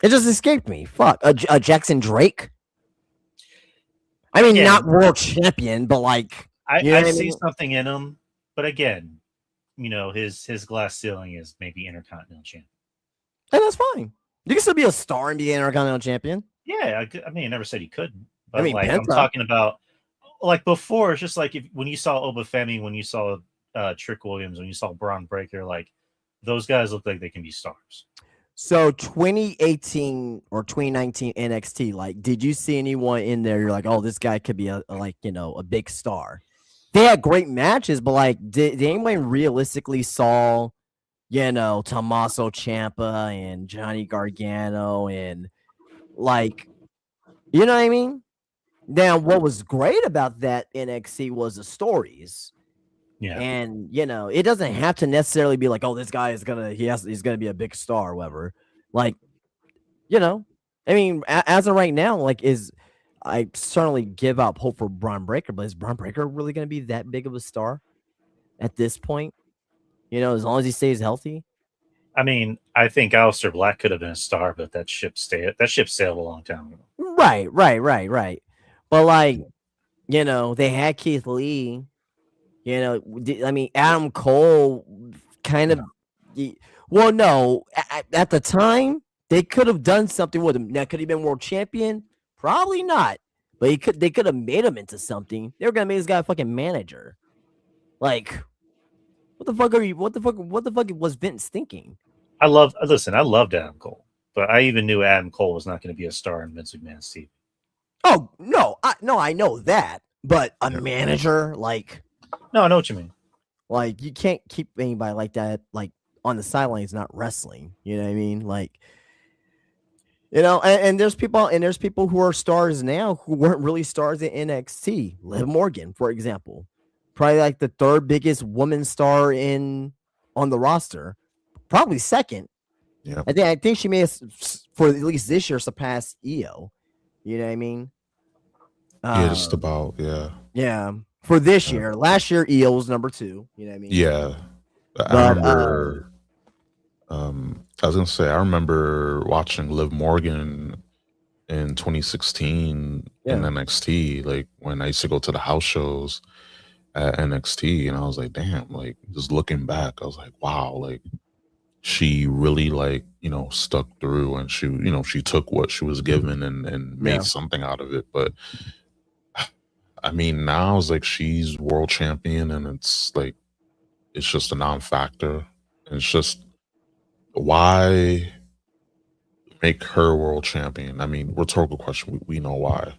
It just escaped me. Fuck. Jackson Drake. I mean, not world champion, but like I see something in him. But again, his glass ceiling is maybe Intercontinental champion. And that's fine. You can still be a star and be an Intercontinental champion. Yeah, I never said he couldn't. But I'm talking about like before. It's just like when you saw Obafemi, when you saw Trick Williams, when you saw Braun Breaker, like those guys look like they can be stars. So 2018 or 2019 NXT, like, did you see anyone in there? You're like, oh, this guy could be a big star. They had great matches, but like, did anyone realistically saw, Tommaso Ciampa and Johnny Gargano and like, you know what I mean? Now, what was great about that NXT was the stories. Yeah. And it doesn't have to necessarily be like, oh, this guy is he's gonna be a big star or whatever. Like, I mean, as of right now, like, I certainly give up hope for Braun Breaker, but is Braun Breaker really gonna be that big of a star at this point? As long as he stays healthy. I mean, I think Aleister Black could have been a star, but that ship sailed a long time ago. Right. But like, they had Keith Lee. I mean, Adam Cole kind of. Well, no, at the time they could have done something with him. Now, could he have been world champion? Probably not. But they could have made him into something. They were gonna make this guy a fucking manager. Like, what the fuck was Vince thinking? I loved Adam Cole, but I even knew Adam Cole was not going to be a star in Vince McMahon's team. Oh no, I know that, but a manager, like. No, I know what you mean. Like, you can't keep anybody like that, like, on the sidelines, not wrestling. You know what I mean? Like, and there's people who are stars now who weren't really stars in NXT. Liv Morgan, for example, probably like the third biggest woman star on the roster, probably second. Yeah, I think she may have, for at least this year, surpassed Io. You know what I mean? Yeah, just about. Yeah. Yeah. For this year, last year Io was number 2. You know what I mean? Yeah, I remember. I was gonna say I remember watching Liv Morgan in 2016 in NXT, like when I used to go to the house shows at NXT, and I was like, damn, like just looking back, I was like, wow, like she really like stuck through, and she took what she was given and made something out of it. But I mean, now it's like she's world champion, and it's like it's just a non-factor. And it's just, why make her world champion? I mean, rhetorical question. We know why.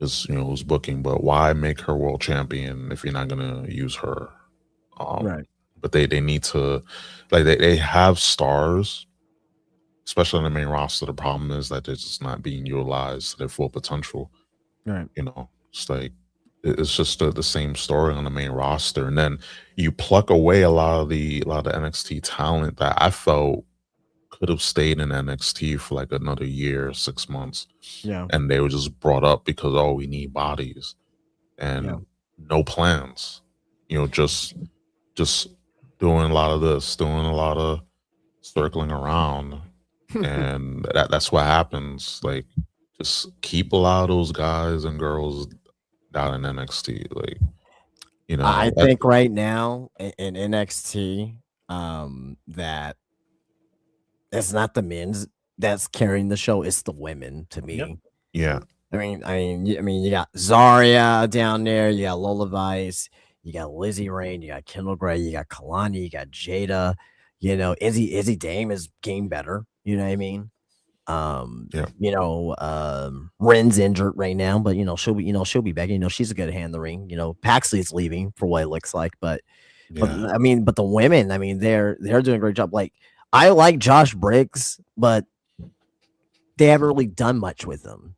It's who's booking, but why make her world champion if you're not gonna use her? Right. But they need to, like, they have stars, especially on the main roster. The problem is that they're just not being utilized to their full potential. Right. You know, it's like it's just the same story on the main roster, and then you pluck away a lot of the NXT talent that I felt could have stayed in NXT for like another year, 6 months. Yeah. And they were just brought up because, oh, we need bodies and no plans. You know, just doing a lot of this, doing a lot of circling around. And that's what happens. Like, just keep a lot of those guys and girls down in NXT. Like, you know, I think right now in NXT, that it's not the men's that's carrying the show; it's the women. To me, Yep. Yeah. I mean, you got Zarya down there, you got Lola Vice, you got Lizzie Rain, you got Kendall Gray, you got Kalani, you got Jada. You know, Izzy Dame is getting better. You know what I mean? You know, Ren's injured right now, but she'll be back. You know, she's a good hand in the ring. You know, Paxley's leaving for what it looks like, but I mean, but the women, I mean, they're doing a great job. Like, I like Josh Briggs, but they haven't really done much with him.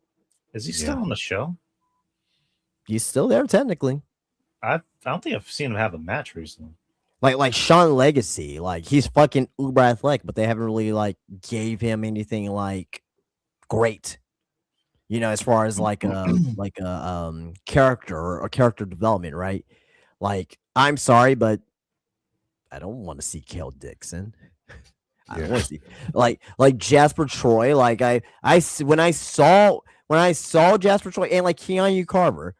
Is he still on the show? He's still there technically. I don't think I've seen him have a match recently. Like Sean Legacy, like he's fucking uber athletic, but they haven't really like gave him anything like great, you know, as far as like a character or character development, right? Like, I'm sorry, but I don't want to see Kel Dixon. I don't want to see like Jasper Troy. Like when I saw Jasper Troy and like Keanu Carver,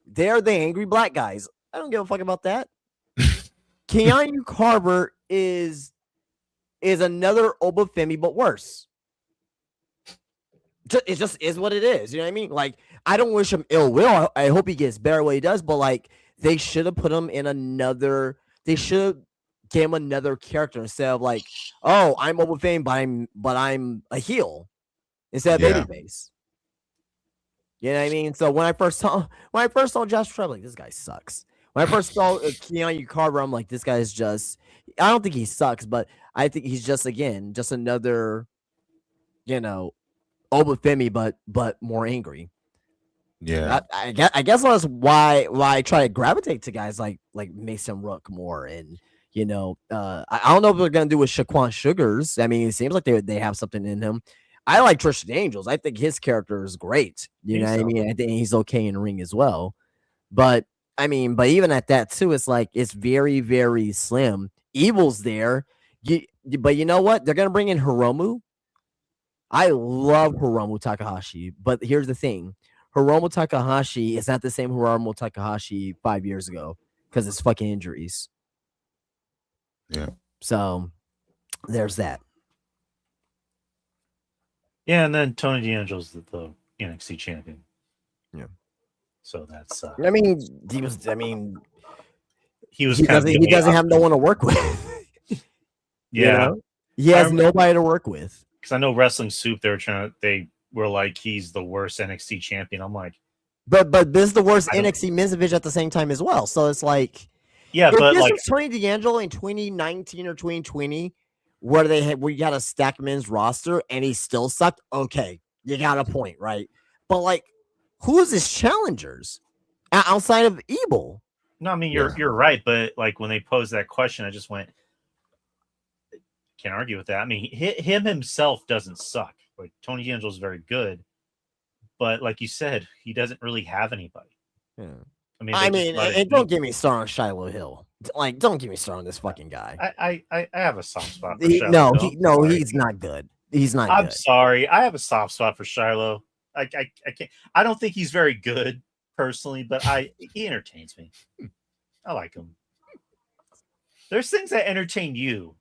they're the angry black guys. I don't give a fuck about that. Keanu Carver is another Obafemi, but worse. It just is what it is. You know what I mean? Like, I don't wish him ill will. I hope he gets better what he does, but like, they should have put him in another. They should give him another character instead of like, oh, I'm Obafemi, but I'm a heel instead of babyface. You know what I mean? So when I first saw Josh Troy, like, this guy sucks. When I first saw Keanu Carver, I'm like, this guy is just. I don't think he sucks, but I think he's just another, you know, Obafemi, but more angry. Yeah, I guess that's why I try to gravitate to guys like Mason Rook more, and you know, I don't know what they're gonna do with Shaquan Sugars. I mean, it seems like they have something in him. I like Tristan Angels. I think his character is great. You know what I mean? I think he's okay in the ring as well. But I mean, but even at that too, it's like it's very, very slim. Evil's there. But you know what? They're gonna bring in Hiromu. I love Hiromu Takahashi, but here's the thing. Hiromu Takahashi is not the same Hiromu Takahashi 5 years ago because it's fucking injuries. Yeah. So there's that. Yeah, and then Tony D'Angelo's the NXT champion. Yeah. So that's. I mean, he was. He doesn't have no one to work with. Yeah. You know? He has nobody to work with. Because I know Wrestling Soup, they were like, he's the worst NXT champion. I'm like, but this is the worst NXT men's division at the same time as well. So it's like, yeah, but this like was Tony D'Angelo in 2019 or 2020, where we got a stacked men's roster and he still sucked. Okay, you got a point, right? But like, who is his challengers outside of Evil? No, I mean you're right, but like when they posed that question, I just went, can't argue with that. I mean, him himself doesn't suck. Like, Tony D'Angelo is very good, but like you said, he doesn't really have anybody. Yeah. I mean, and don't get me started on Shiloh Hill. Like, don't get me started on this fucking guy. I have a soft spot for Shiloh. He's not good. He's not. I'm good. sorry. I have a soft spot for Shiloh. I can't. I don't think he's very good personally, but he entertains me. I like him. There's things that entertain you.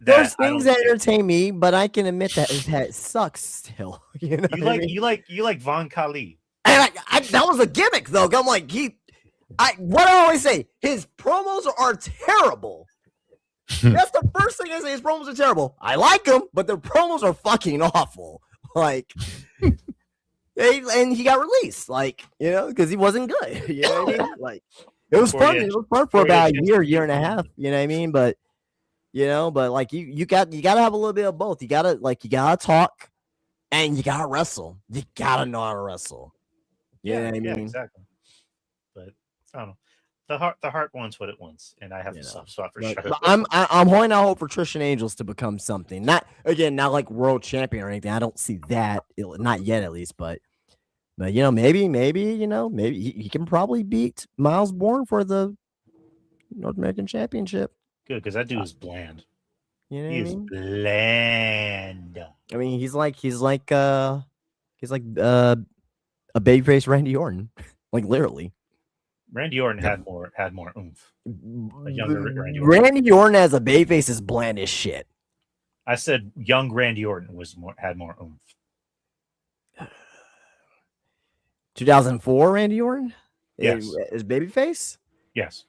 There's things that entertain me, but I can admit that it sucks still. You know, you like Von Kali. And that was a gimmick though. I'm like, what I always say, his promos are terrible. That's the first thing I say. His promos are terrible. I like him, but the promos are fucking awful. Like, and he got released, like, you know, because he wasn't good. You know what I mean? Like, it was fun. It was fun for about a year and a half. You know what I mean? But you know. But like you gotta have a little bit of both. You gotta talk and you gotta wrestle. You gotta know how to wrestle. Yeah, I yeah, mean, exactly. But I don't know. The heart wants what it wants, and I have a soft spot for but Charlotte. I'm holding out hope for Trish and Angels to become something. Not like world champion or anything. I don't see that, not yet at least. But maybe he can probably beat Miles Bourne for the North American Championship. Good, because that dude is bland. You know He what I is mean? bland. I mean, he's like a babyface Randy Orton, like literally. Randy Orton had more oomph. A younger Randy Orton. Randy Orton as a babyface is bland as shit. I said young Randy Orton had more oomph. 2004 Randy Orton? Yes. Is babyface? Yes.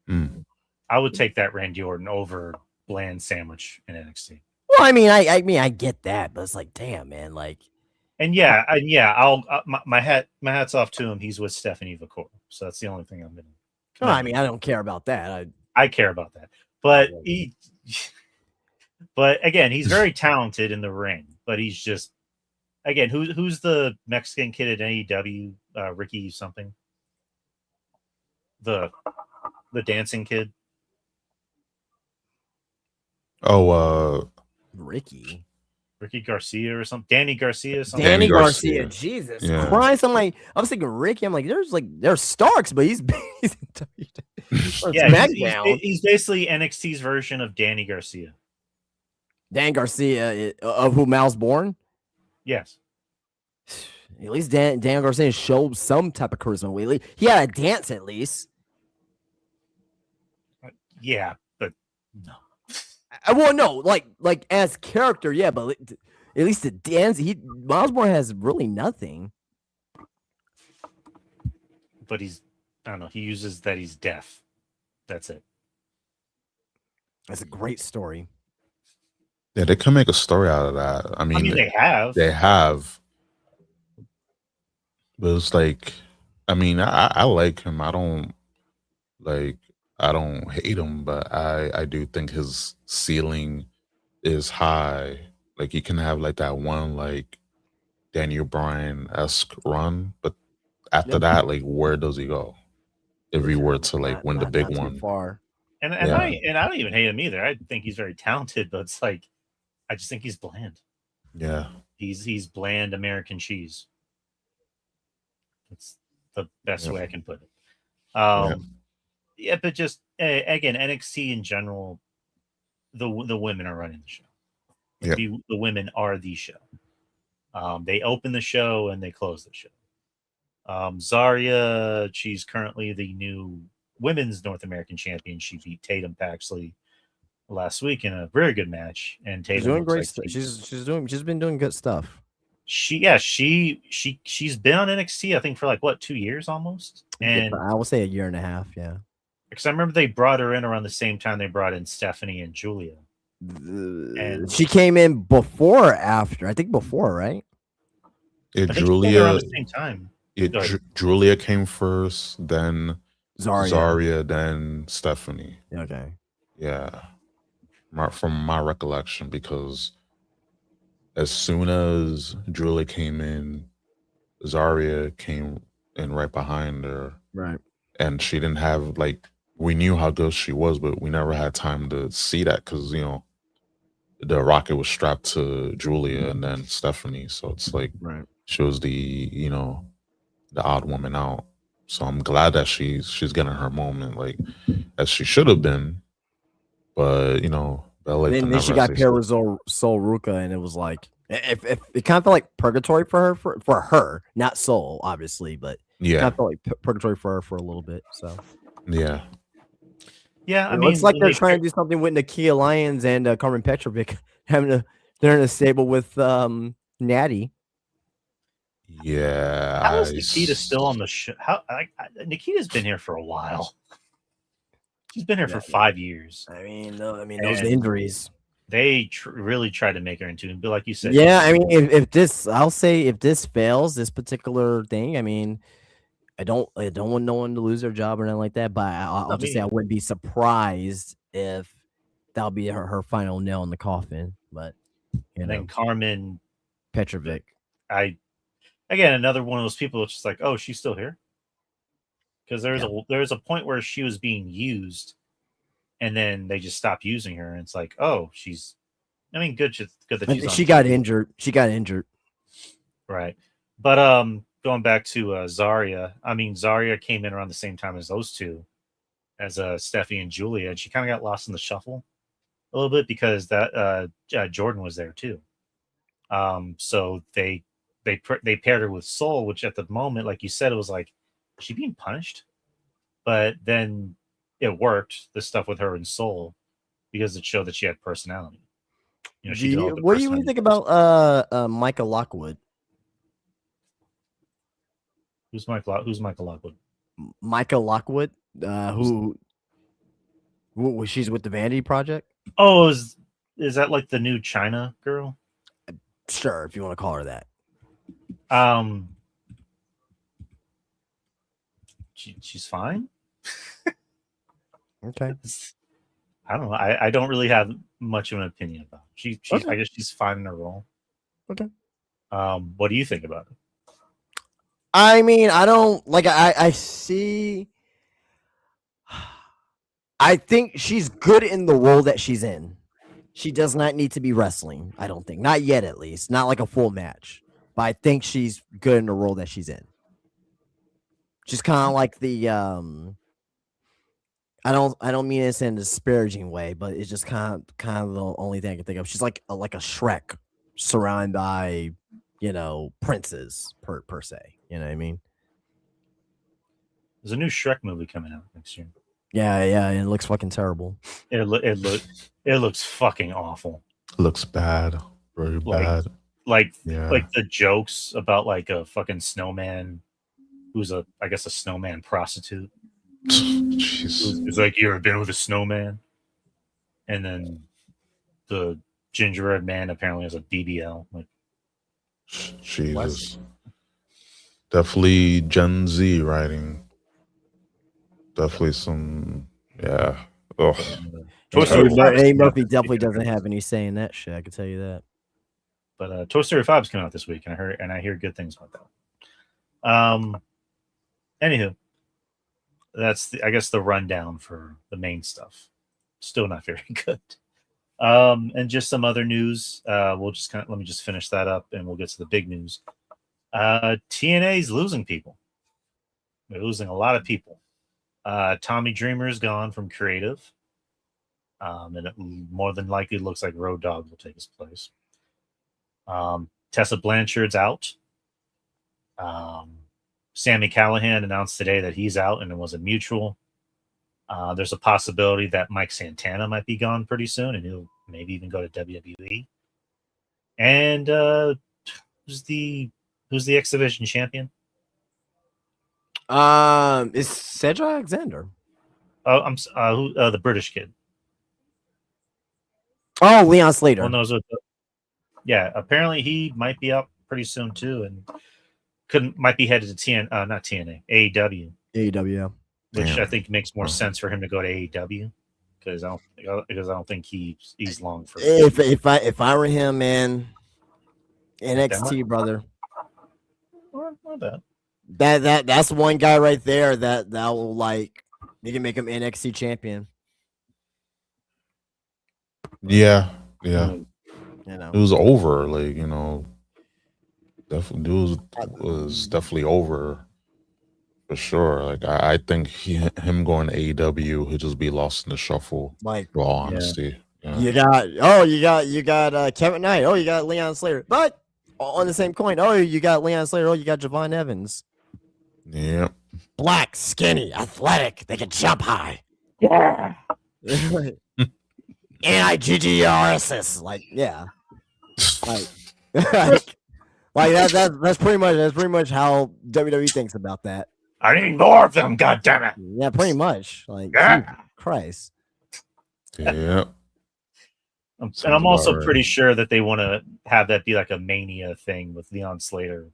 Mm. I would take that Randy Orton over bland sandwich in NXT. Well, I mean, I get that, but it's like, damn, man, like. And yeah, I'll my hat's off to him. He's with Stephanie Vaccaro, so that's the only thing I'm gonna. No, I mean, I don't care about that. I care about that, but but again, he's very talented in the ring. But he's just, again, who's the Mexican kid at AEW? Ricky something. The dancing kid. Oh, Ricky Garcia or something. Danny Garcia or something. Danny Garcia. Jesus Yeah. Christ. I was thinking Ricky. I'm like, there's Starks, but he's Yeah, he's basically NXT's version of Danny Garcia. Dan Garcia of who Miles Bourne? Yes. At least Dan Garcia showed some type of charisma. He had a dance at least. Yeah, but no. Well, no, like as character, yeah, but at least the dance. Miles Bourne has really nothing. But I don't know. He uses that he's deaf. That's it. That's a great story. yeah, they can make a story out of that. I mean, they have. They have. But it's like, I mean, I like him. I don't hate him, but I do think his ceiling is high. Like, you can have like that one like Daniel Bryan-esque run, but after that, like, where does he go? If he were to like win the big not one. too far. And I don't even hate him either. I think he's very talented, but it's like, I just think he's bland. Yeah. He's bland American cheese. That's the best way I can put it. Yeah, but just again, NXT in general, the women are running the show. Yeah. The women are the show. They open the show and they close the show. Zarya, she's currently the new women's North American champion. She beat Tatum Paxley last week in a very good match, and Tatum She's doing great like stuff. She's been doing good stuff. She's been on NXT, I think, for like 2 years almost. And I will say a year and a half, yeah. Because I remember they brought her in around the same time they brought in Stephanie and Julia. And she came in before or after? I think before, right? Yeah, I think she came around the same time. Julia came first, then Zarya, then Stephanie. Okay. Yeah. From my recollection, because as soon as Julia came in, Zarya came in right behind her. Right. And she didn't have, like, we knew how good she was, but we never had time to see that because, you know, the rocket was strapped to Julia and then Stephanie. So it's like, right. She was the, you know, the odd woman out. So I'm glad that she's getting her moment, like, as she should have been. But, you know, then she got paired with Sol Ruka, and it was like, if it kind of felt like purgatory for her, not Sol, obviously, but yeah, kind of felt like purgatory for her for a little bit. So yeah, I mean, looks like they're trying to do something with Nakia Lyons and Carmen Petrovic they're in a stable with Natty. Yeah. How is Nikita still on the show? Nikita's been here for a while. She's been here for 5 years. I mean, those injuries. They really try to make her into it. But like you said, yeah. I mean, if this fails, this particular thing, I mean, I don't want no one to lose their job or anything like that. But I'll just say I wouldn't be surprised if that'll be her final nail in the coffin. But And then Carmen Petrovic. Again, another one of those people that's just like, oh, she's still here. Because there's a point where she was being used, and then they just stopped using her, and it's like, oh, she's. I mean, good that she's. She got injured. She got injured. Right, but going back to Zarya, I mean, Zarya came in around the same time as those two, as Steffi and Julia, and she kind of got lost in the shuffle a little bit because that Jordan was there too. So they paired her with Soul, which at the moment, like you said, it was like, is she being punished? But then it worked, the stuff with her and Soul, because it showed that she had personality. You know, what do you think about Micah Lockwood? Who's Michael Lockwood? Micah Lockwood, who she's with the Vanity Project. Oh, is that like the new China girl? Sure, if you want to call her that. She's fine. Okay. I don't know. I don't really have much of an opinion about her. Okay. I guess she's fine in her role. Okay. What do you think about it? I mean, I don't like. I see. I think she's good in the role that she's in. She does not need to be wrestling. I don't think, not yet, at least, not like a full match. But I think she's good in the role that she's in. She's kind of like the I don't mean this in a disparaging way, but it's just kind of the only thing I can think of. She's like a Shrek surrounded by, princes per se. You know what I mean? There's a new Shrek movie coming out next year. Yeah, it looks fucking terrible. It looks fucking awful. Looks bad, very bad. Like the jokes about like a fucking snowman, who's I guess a snowman prostitute. It's like, you ever been with a snowman? And then the gingerbread man apparently has a BBL. Like, Jesus, definitely Gen Z writing. Definitely some, yeah. Oh, Eddie Murphy definitely doesn't have any say in that shit. I can tell you that. But Toy Story 5 is coming out this week, and I hear good things about that. Anywho, that's I guess the rundown for the main stuff. Still not very good. And just some other news. We'll just let me just finish that up, and we'll get to the big news. TNA's losing people. They're losing a lot of people. Tommy Dreamer is gone from creative. And it more than likely looks like Road Dogg will take his place. Tessa Blanchard's out. Sami Callihan announced today that he's out, and it was a mutual. There's a possibility that Mike Santana might be gone pretty soon, and he'll maybe even go to WWE. And who's the X Division champion? Is Cedric Alexander? Oh, the British kid. Oh, Leon Slater. Well, yeah, apparently he might be up pretty soon too, and might be headed to not TNA, AEW. AEW, which I think makes more sense for him to go to AEW because I don't think he's long for. If I were him, man, NXT brother. Not bad. That's one guy right there that will you can make him NXT champion. Yeah. It was over, definitely was definitely over for sure. Like I think him going to AEW, he'll just be lost in the shuffle. For all honesty, you got Kevin Knight. Oh, you got Leon Slater. But on the same coin, oh, you got Leon Slater. Oh, you got Javon Evans. Yeah. Black, skinny, athletic. They can jump high. Yeah. Anti-GGRSS. That's pretty much how WWE thinks about that. I need more of them, goddammit. Yeah, pretty much. Jesus Christ. Yeah. And I'm also pretty sure that they want to have that be like a Mania thing with Leon Slater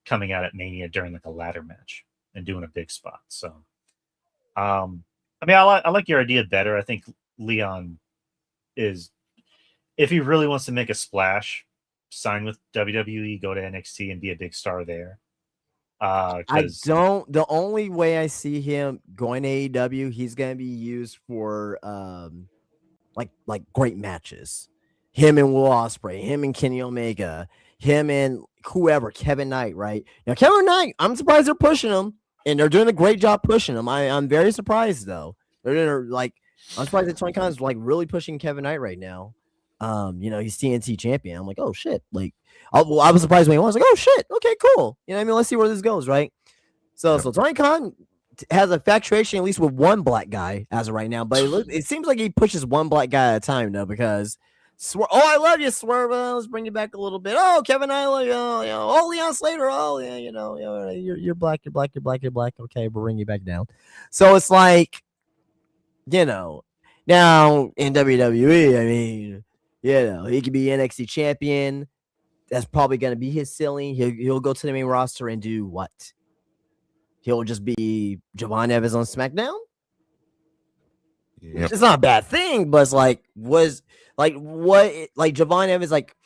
coming out at Mania during a ladder match and doing a big spot. So, I like your idea better. I think Leon is, if he really wants to make a splash, sign with WWE, go to NXT, and be a big star there. I 'Cause don't. The only way I see him going to AEW, he's gonna be used for like great matches. Him and Will Ospreay, him and Kenny Omega, him and whoever, Kevin Knight, right? Now Kevin Knight, I'm surprised they're pushing him, and they're doing a great job pushing him. I'm very surprised though. They're like, I'm surprised that Tony Khan's like really pushing Kevin Knight right now. He's TNT champion. I'm like, oh shit. Like, I was surprised when he was like, oh shit. Okay, cool. You know what I mean? Let's see where this goes, right? So Tony Khan has a infatuation at least with one black guy as of right now, but it seems like he pushes one black guy at a time though, because I love you, Swerve. Let's bring you back a little bit. Oh, Kevin, I love you. Oh, Leon Slater. Oh, yeah, you're black. Okay, we'll bring you back down. So it's like, now in WWE, I mean, he could be NXT champion. That's probably going to be his ceiling. He'll go to the main roster and do what? He'll just be Javon Evans on SmackDown. Yep. It's not a bad thing, but it's like, Javon Evans, like,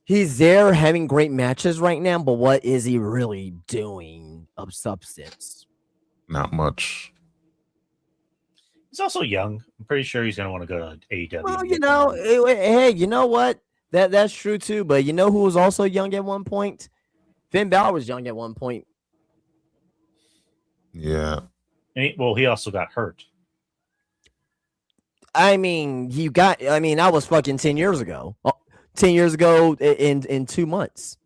he's there having great matches right now, but what is he really doing of substance? Not much. he's also young. I'm pretty sure he's going to want to go to AEW. Well, hey, you know what? That's true too. But you know who was also young at one point? Finn Balor was young at one point. Yeah. And he also got hurt. I mean, that was fucking 10 years ago. 10 years ago in 2 months.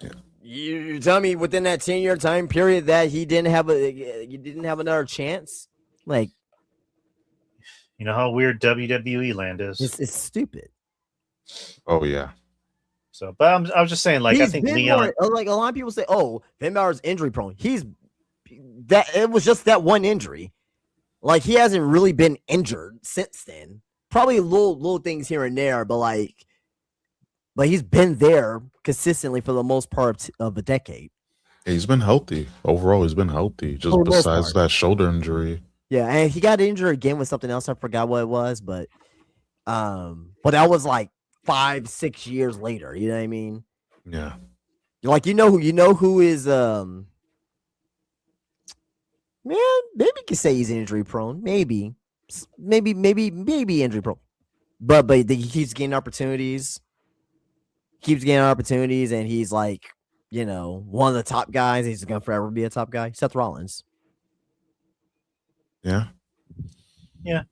Yeah. You tell me within that 10-year time period that you didn't have another chance? Like, You know how weird WWE land is. it's stupid. Oh yeah. So, but I was just saying, like, I think Leon. Like a lot of people say, "Oh, Finn Balor's injury prone." It was just that one injury. Like, he hasn't really been injured since then. Probably little things here and there, but he's been there consistently for the most part of a decade. He's been healthy. Overall, he's been healthy. Just besides that shoulder injury. Yeah, and he got injured again with something else. I forgot what it was, but that was like 5-6 years later. You know what I mean? Yeah. Like, who is man, maybe you could say he's injury prone. Maybe injury prone. But he keeps getting opportunities. And he's like, one of the top guys. He's gonna forever be a top guy. Seth Rollins. Yeah. Yeah.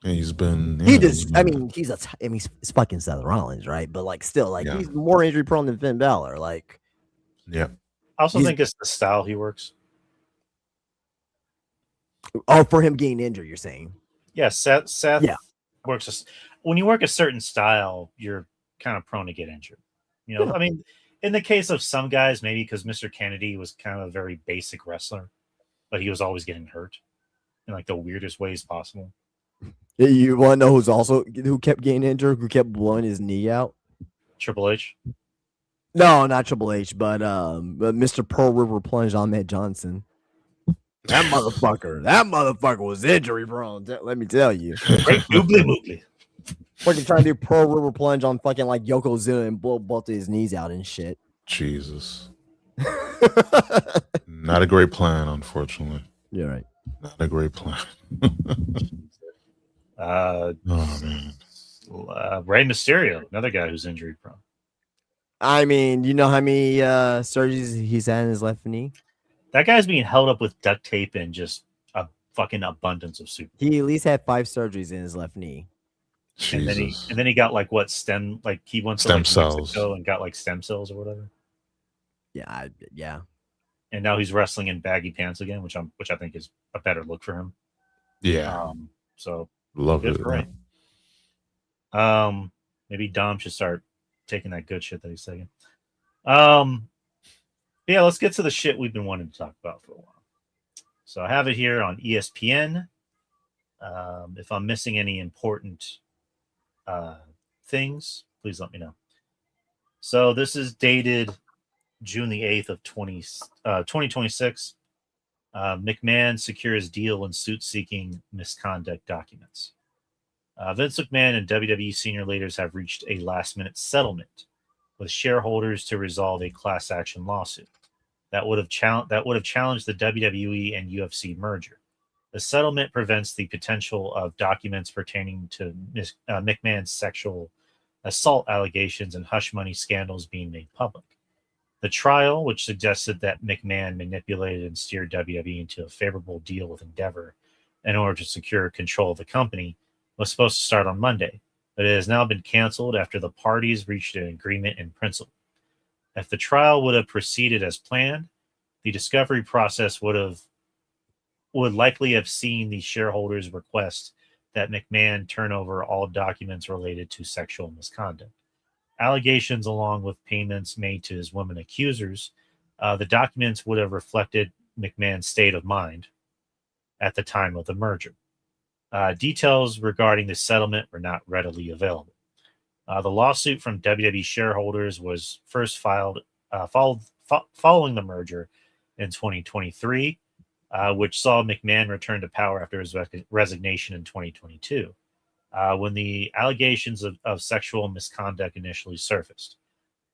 He's been. He's fucking Seth Rollins, right? But like, still, like, he's more injury prone than Finn Balor. Like, yeah. I also think it's the style he works. Oh, for him getting injured, you're saying? Yeah, Seth works. When you work a certain style, you're kind of prone to get injured. I mean, in the case of some guys, maybe because Mr. Kennedy was kind of a very basic wrestler, but he was always getting hurt in like the weirdest ways possible. You want to know who kept getting injured, who kept blowing his knee out? Triple H? No, not Triple H, but Mr. Pearl River Plunge Ahmed Johnson. That motherfucker was injury prone. Let me tell you. Great moobly. Fucking trying to do Pearl River Plunge on fucking like Yokozuna and blow both of his knees out and shit. Jesus. Not a great plan, unfortunately. You're right. Not a great plan. Oh man. Rey Mysterio, another guy who's injury prone. I mean, you know how many surgeries he's had in his left knee? That guy's being held up with duct tape and just a fucking abundance of soup. He at least had 5 surgeries in his left knee. Jesus. And then he got like what he went to stem like cells Mexico and got like stem cells or whatever. Yeah, yeah. And now he's wrestling in baggy pants again, which I think is a better look for him. Yeah. So love good it. for him. Maybe Dom should start taking that good shit that he's taking. Yeah, let's get to the shit we've been wanting to talk about for a while. So I have it here on ESPN. If I'm missing any important things, please let me know. So this is dated June the 8th of 2026. McMahon secures deal in suit seeking misconduct documents. Vince McMahon and WWE senior leaders have reached a last-minute settlement with shareholders to resolve a class action lawsuit that would have challenged the WWE and UFC merger. The settlement prevents the potential of documents pertaining to McMahon's sexual assault allegations and hush money scandals being made public. The trial, which suggested that McMahon manipulated and steered WWE into a favorable deal with Endeavor in order to secure control of the company, was supposed to start on Monday, but it has now been canceled after the parties reached an agreement in principle. If the trial would have proceeded as planned, the discovery process would likely have seen the shareholders request that McMahon turn over all documents related to sexual misconduct. Allegations along with payments made to his women accusers, the documents would have reflected McMahon's state of mind at the time of the merger. Details regarding the settlement were not readily available. The lawsuit from WWE shareholders was first filed following the merger in 2023, which saw McMahon return to power after his resignation in 2022, when the allegations of sexual misconduct initially surfaced.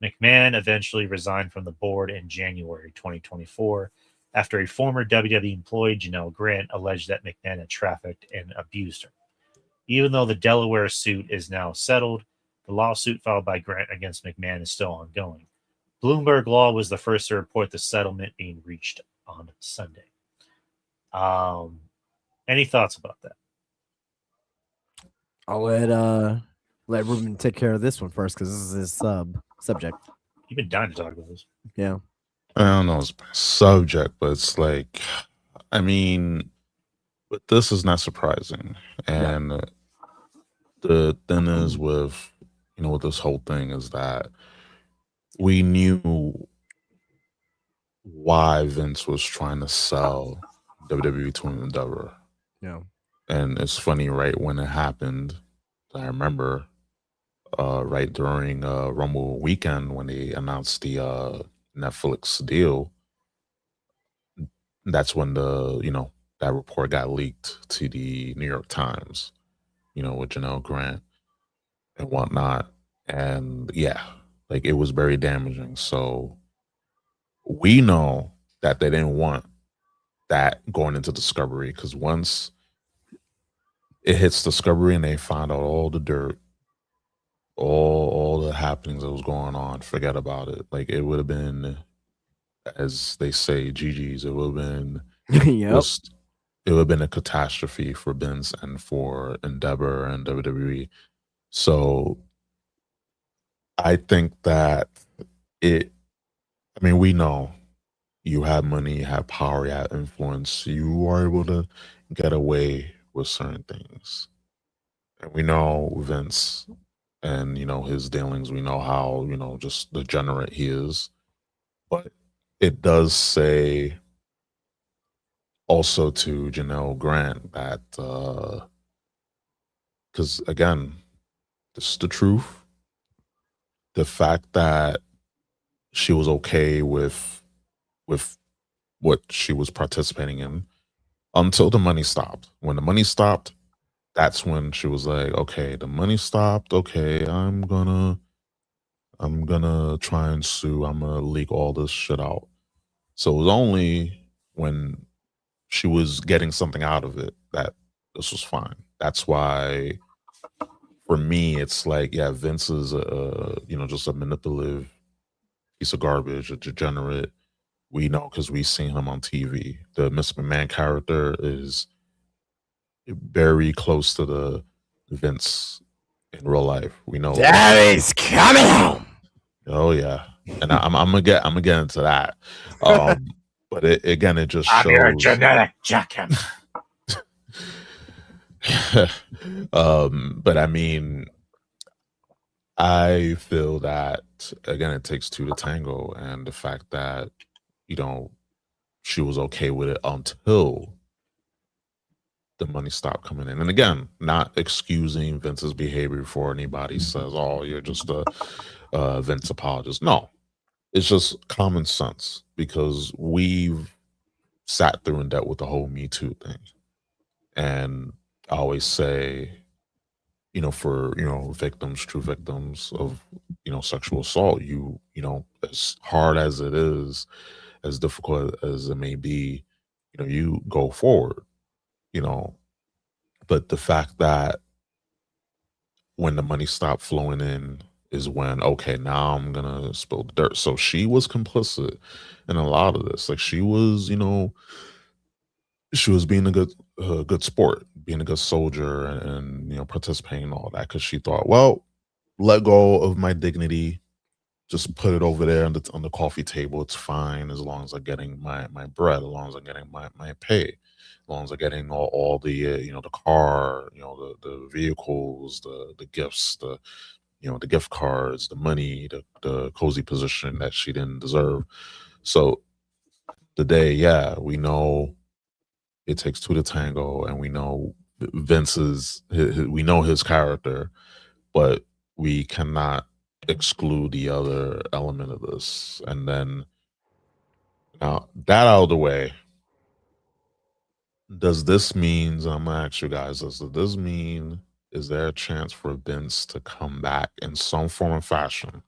McMahon eventually resigned from the board in January 2024 after a former WWE employee, Janelle Grant, alleged that McMahon had trafficked and abused her. Even though the Delaware suit is now settled, the lawsuit filed by Grant against McMahon is still ongoing. Bloomberg Law was the first to report the settlement being reached on Sunday. Any thoughts about that? I'll let Ruben take care of this one first because this is his subject. You've been dying to talk about this. Yeah. I don't know, it's my subject, but it's like, I mean, but this is not surprising. And the thing is with, with this whole thing is that we knew why Vince was trying to sell WWE to Endeavor. Yeah. And it's funny, right when it happened, I remember right during Rumble weekend when they announced the Netflix deal, that's when that report got leaked to the New York Times, with Janelle Grant and whatnot. And yeah, like it was very damaging. So we know that they didn't want that going into Discovery, because once it hits Discovery and they find out all the dirt, all the happenings that was going on, forget about it. Like it would have been, as they say, GG's. It would have been it would have been a catastrophe for Vince and for Endeavor and WWE. So I think that we know you have money, you have power, you have influence, you are able to get away with certain things. And we know Vince and, his dealings, we know how, just degenerate he is. But it does say also to Janelle Grant that, because again, this is the truth. The fact that she was okay with what she was participating in until the money stopped. When the money stopped, that's when she was like, okay, the money stopped. Okay, I'm gonna try and sue. I'm gonna leak all this shit out. So it was only when she was getting something out of it that this was fine. That's why, for me, it's like, yeah, Vince is just a manipulative piece of garbage, a degenerate. We know because we've seen him on TV. The Miss McMahon character is very close to the Vince in real life. We know Daddy's coming home. Oh yeah, and I'm gonna get into that. But it just shows. I'm your genetic jackhammer. But I feel that again, it takes two to tango, and the fact that she was okay with it until the money stopped coming in. And again, not excusing Vince's behavior before anybody says, "Oh, you're just a Vince apologist." No, it's just common sense, because we've sat through and dealt with the whole Me Too thing. And I always say, you know, for, you know, victims, true victims of, you know, sexual assault, you know, as hard as it is, as difficult as it may be, you know, you go forward, you know. But the fact that when the money stopped flowing in is when, okay, now I'm gonna spill the dirt. So she was complicit in a lot of this. Like, she was, you know, she was being a good sport, being a good soldier, and you know, participating in all that, because she thought, well, let go of my dignity, just put it over there on the coffee table. It's fine as long as I'm getting my bread, as long as I'm getting my pay, as long as I'm getting all the you know, the car, you know, the vehicles, the gifts, the, you know, the gift cards, the money, the cozy position that she didn't deserve. So today, yeah, we know it takes two to tango, and we know Vince's, we know his character, but we cannot exclude the other element of this. And then, now that out of the way, does this mean, I'm gonna ask you guys, does this mean, is there a chance for Vince to come back in some form or fashion?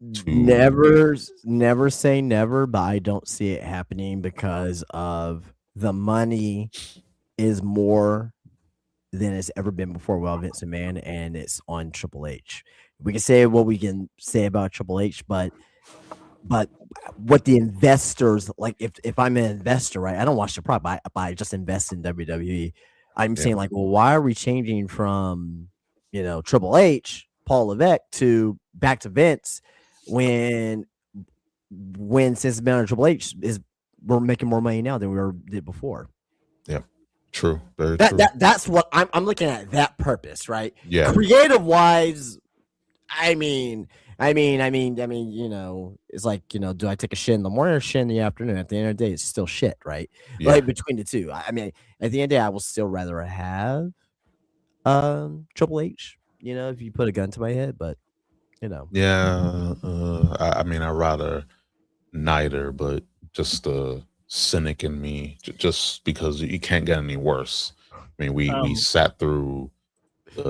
Never say never, but I don't see it happening because of the money is more than it's ever been before. Well, Vince McMahon, and it's on Triple H. We can say what we can say about Triple H, but what the investors like, if I'm an investor, right? I don't watch the product, but I just invest in WWE. I'm saying, like, well, why are we changing from, you know, Triple H, Paul Levesque, to back to Vince when since it's been on Triple H, we're making more money now than we did before. Yeah, true, very true. That's what I'm looking at, that purpose, right? Yeah, creative wise, I mean, you know, it's like, you know, do I take a shit in the morning or shit in the afternoon? At the end of the day, it's still shit, right? yeah. Like, between the two. I mean, at the end of the day, I will still rather have Triple H, you know, if you put a gun to my head, but you know. Yeah, I mean, I'd rather neither, but just the cynic in me, just because you can't get any worse. I mean, we sat through you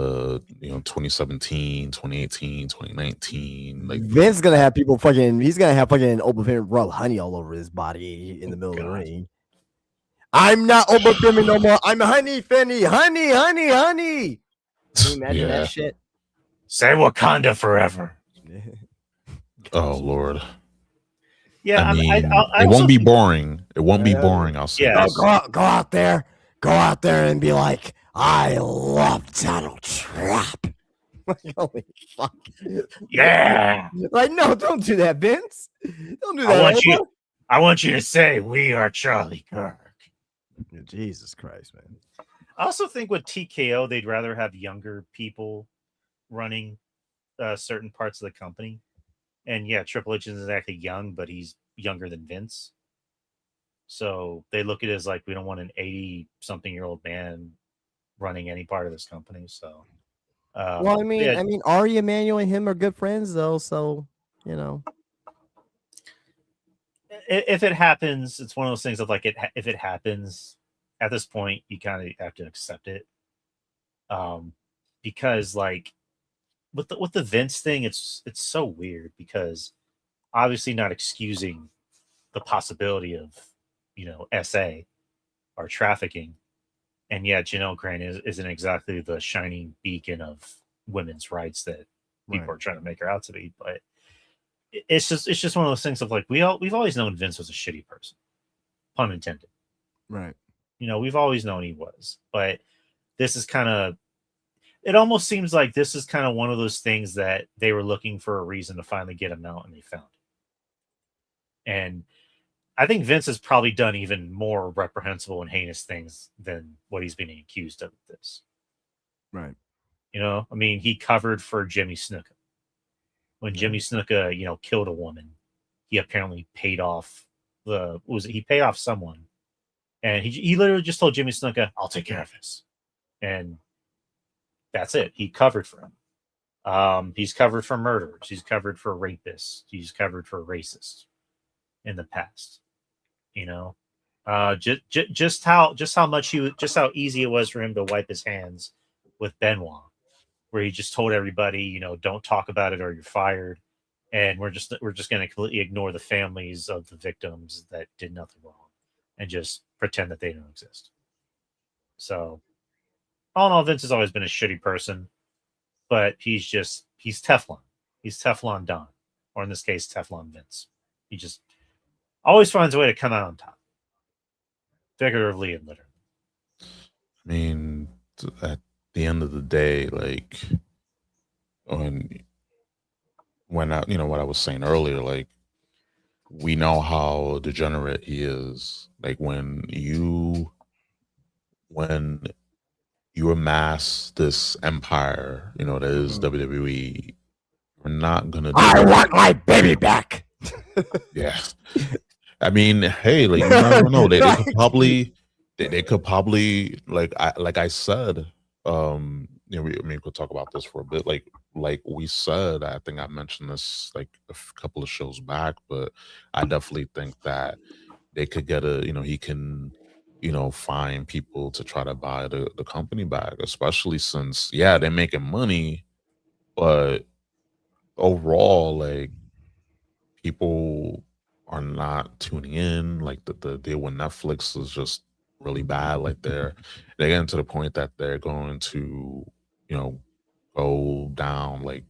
know, 2017, 2018, 2019. Like, Vince gonna have people fucking, he's gonna have fucking Oba rub honey all over his body in the middle of the ring. I'm not Oba no more. I'm Honey Finny. Honey. Can you imagine that shit? Say Wakanda forever. oh Lord. Yeah, I mean, I it won't be think, boring. It won't be boring. I'll say. Yeah, go out there and be like, I love Donald Trump. Like, holy fuck. Yeah. Like, no, don't do that, Vince. Don't do that. I want you to say, we are Charlie Kirk. Jesus Christ, man. I also think with TKO, they'd rather have younger people running certain parts of the company. And yeah, Triple H isn't exactly young, but he's younger than Vince. So they look at it as like, we don't want an 80-something-year-old man running any part of this company. So, well, I mean, Ari Emanuel and him are good friends, though. So, you know, if it happens, it's one of those things of like, if it happens at this point, you kind of have to accept it. Because like with the Vince thing, it's so weird, because obviously not excusing the possibility of, you know, SA or trafficking, and yet Janelle Grant isn't exactly the shining beacon of women's rights that people are trying to make her out to be. But it's just one of those things of like, we've always known Vince was a shitty person, pun intended. Right. You know, we've always known he was, but this is kind of, it almost seems like this is kind of one of those things that they were looking for a reason to finally get him out, and they found it. And I think Vince has probably done even more reprehensible and heinous things than what he's being accused of this. Right. You know, I mean, he covered for Jimmy Snuka. When Jimmy Snuka, you know, killed a woman, he apparently paid off he paid off someone. And he literally just told Jimmy Snuka, I'll take care of this. And that's it. He covered for him. He's covered for murderers. He's covered for rapists. He's covered for racists in the past. You know, Just how easy it was for him to wipe his hands with Benoit, where he just told everybody, you know, don't talk about it or you're fired, and we're just going to completely ignore the families of the victims that did nothing wrong, and just pretend that they don't exist. So, all in all, Vince has always been a shitty person, but he's Teflon. He's Teflon Don, or in this case, Teflon Vince. He just always finds a way to come out on top, figuratively and literally. I mean, at the end of the day, like when I, you know, what I was saying earlier, like we know how degenerate he is. Like when you amass this empire, you know, that is WWE, we're not gonna. I want my baby back. Yeah, I mean, hey, like you never know. They could probably, they could probably, like I said, you know, we could talk about this for a bit. Like we said, I think I mentioned this like a couple of shows back, but I definitely think that they could get he can, you know, find people to try to buy the company back, especially since, yeah, they're making money, but overall, like people are not tuning in. Like the deal with Netflix is just really bad. Like they're getting to the point that they're going to, you know, go down like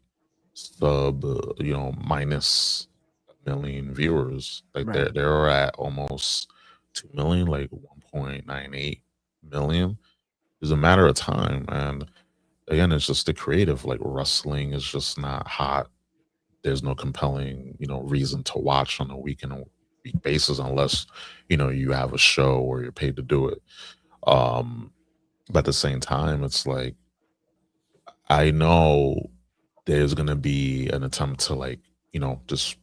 sub, you know, minus a million viewers. Like Right. they're at almost 2 million, like 1.98 million. It's a matter of time. And again, it's just the creative. Like wrestling is just not hot. There's no compelling, you know, reason to watch on a week basis unless, you know, you have a show or you're paid to do it. But at the same time, it's like I know there's gonna be an attempt to, like, you know, just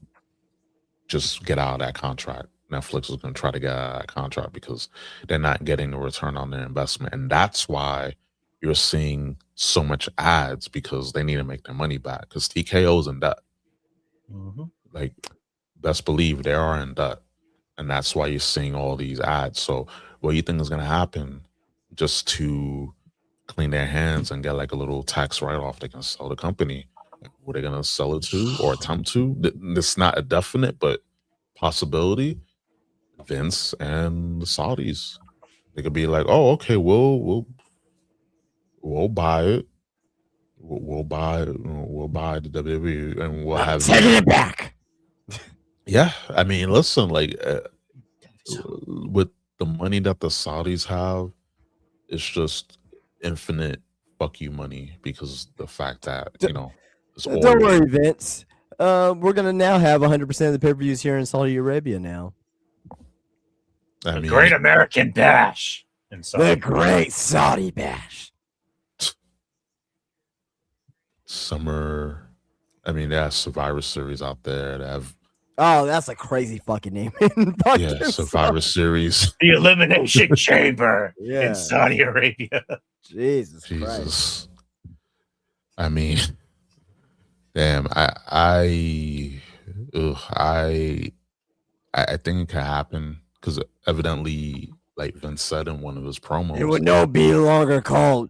get out of that contract. Netflix is gonna try to get out of that contract because they're not getting a return on their investment. And that's why you're seeing so much ads, because they need to make their money back, because TKO's in debt. Like, best believe they are in debt, and that's why you're seeing all these ads. So what do you think is going to happen just to clean their hands and get like a little tax write-off? They can sell the company. Who are they going to sell it to or attempt to? It's not a definite, but possibility. Vince and the Saudis, they could be like, oh, okay, we'll buy it. We'll buy the WWE, and we'll have taking it back. Yeah, I mean, listen, like with the money that the Saudis have, it's just infinite fuck you money, because the fact that, you know, it's Don't oil. worry, Vince. We're gonna now have 100% of the pay-per-views here in Saudi Arabia now. I The mean, Great American Bash. And so The Great Saudi Bash. Summer. I mean, they have Survivor Series out there. They have that's a crazy fucking name. Survivor Series. the Elimination Chamber Yeah. in Saudi Arabia. Jesus Christ. Jesus. I mean, damn. I think it could happen, because evidently, like Vince said in one of his promos, It would no longer called.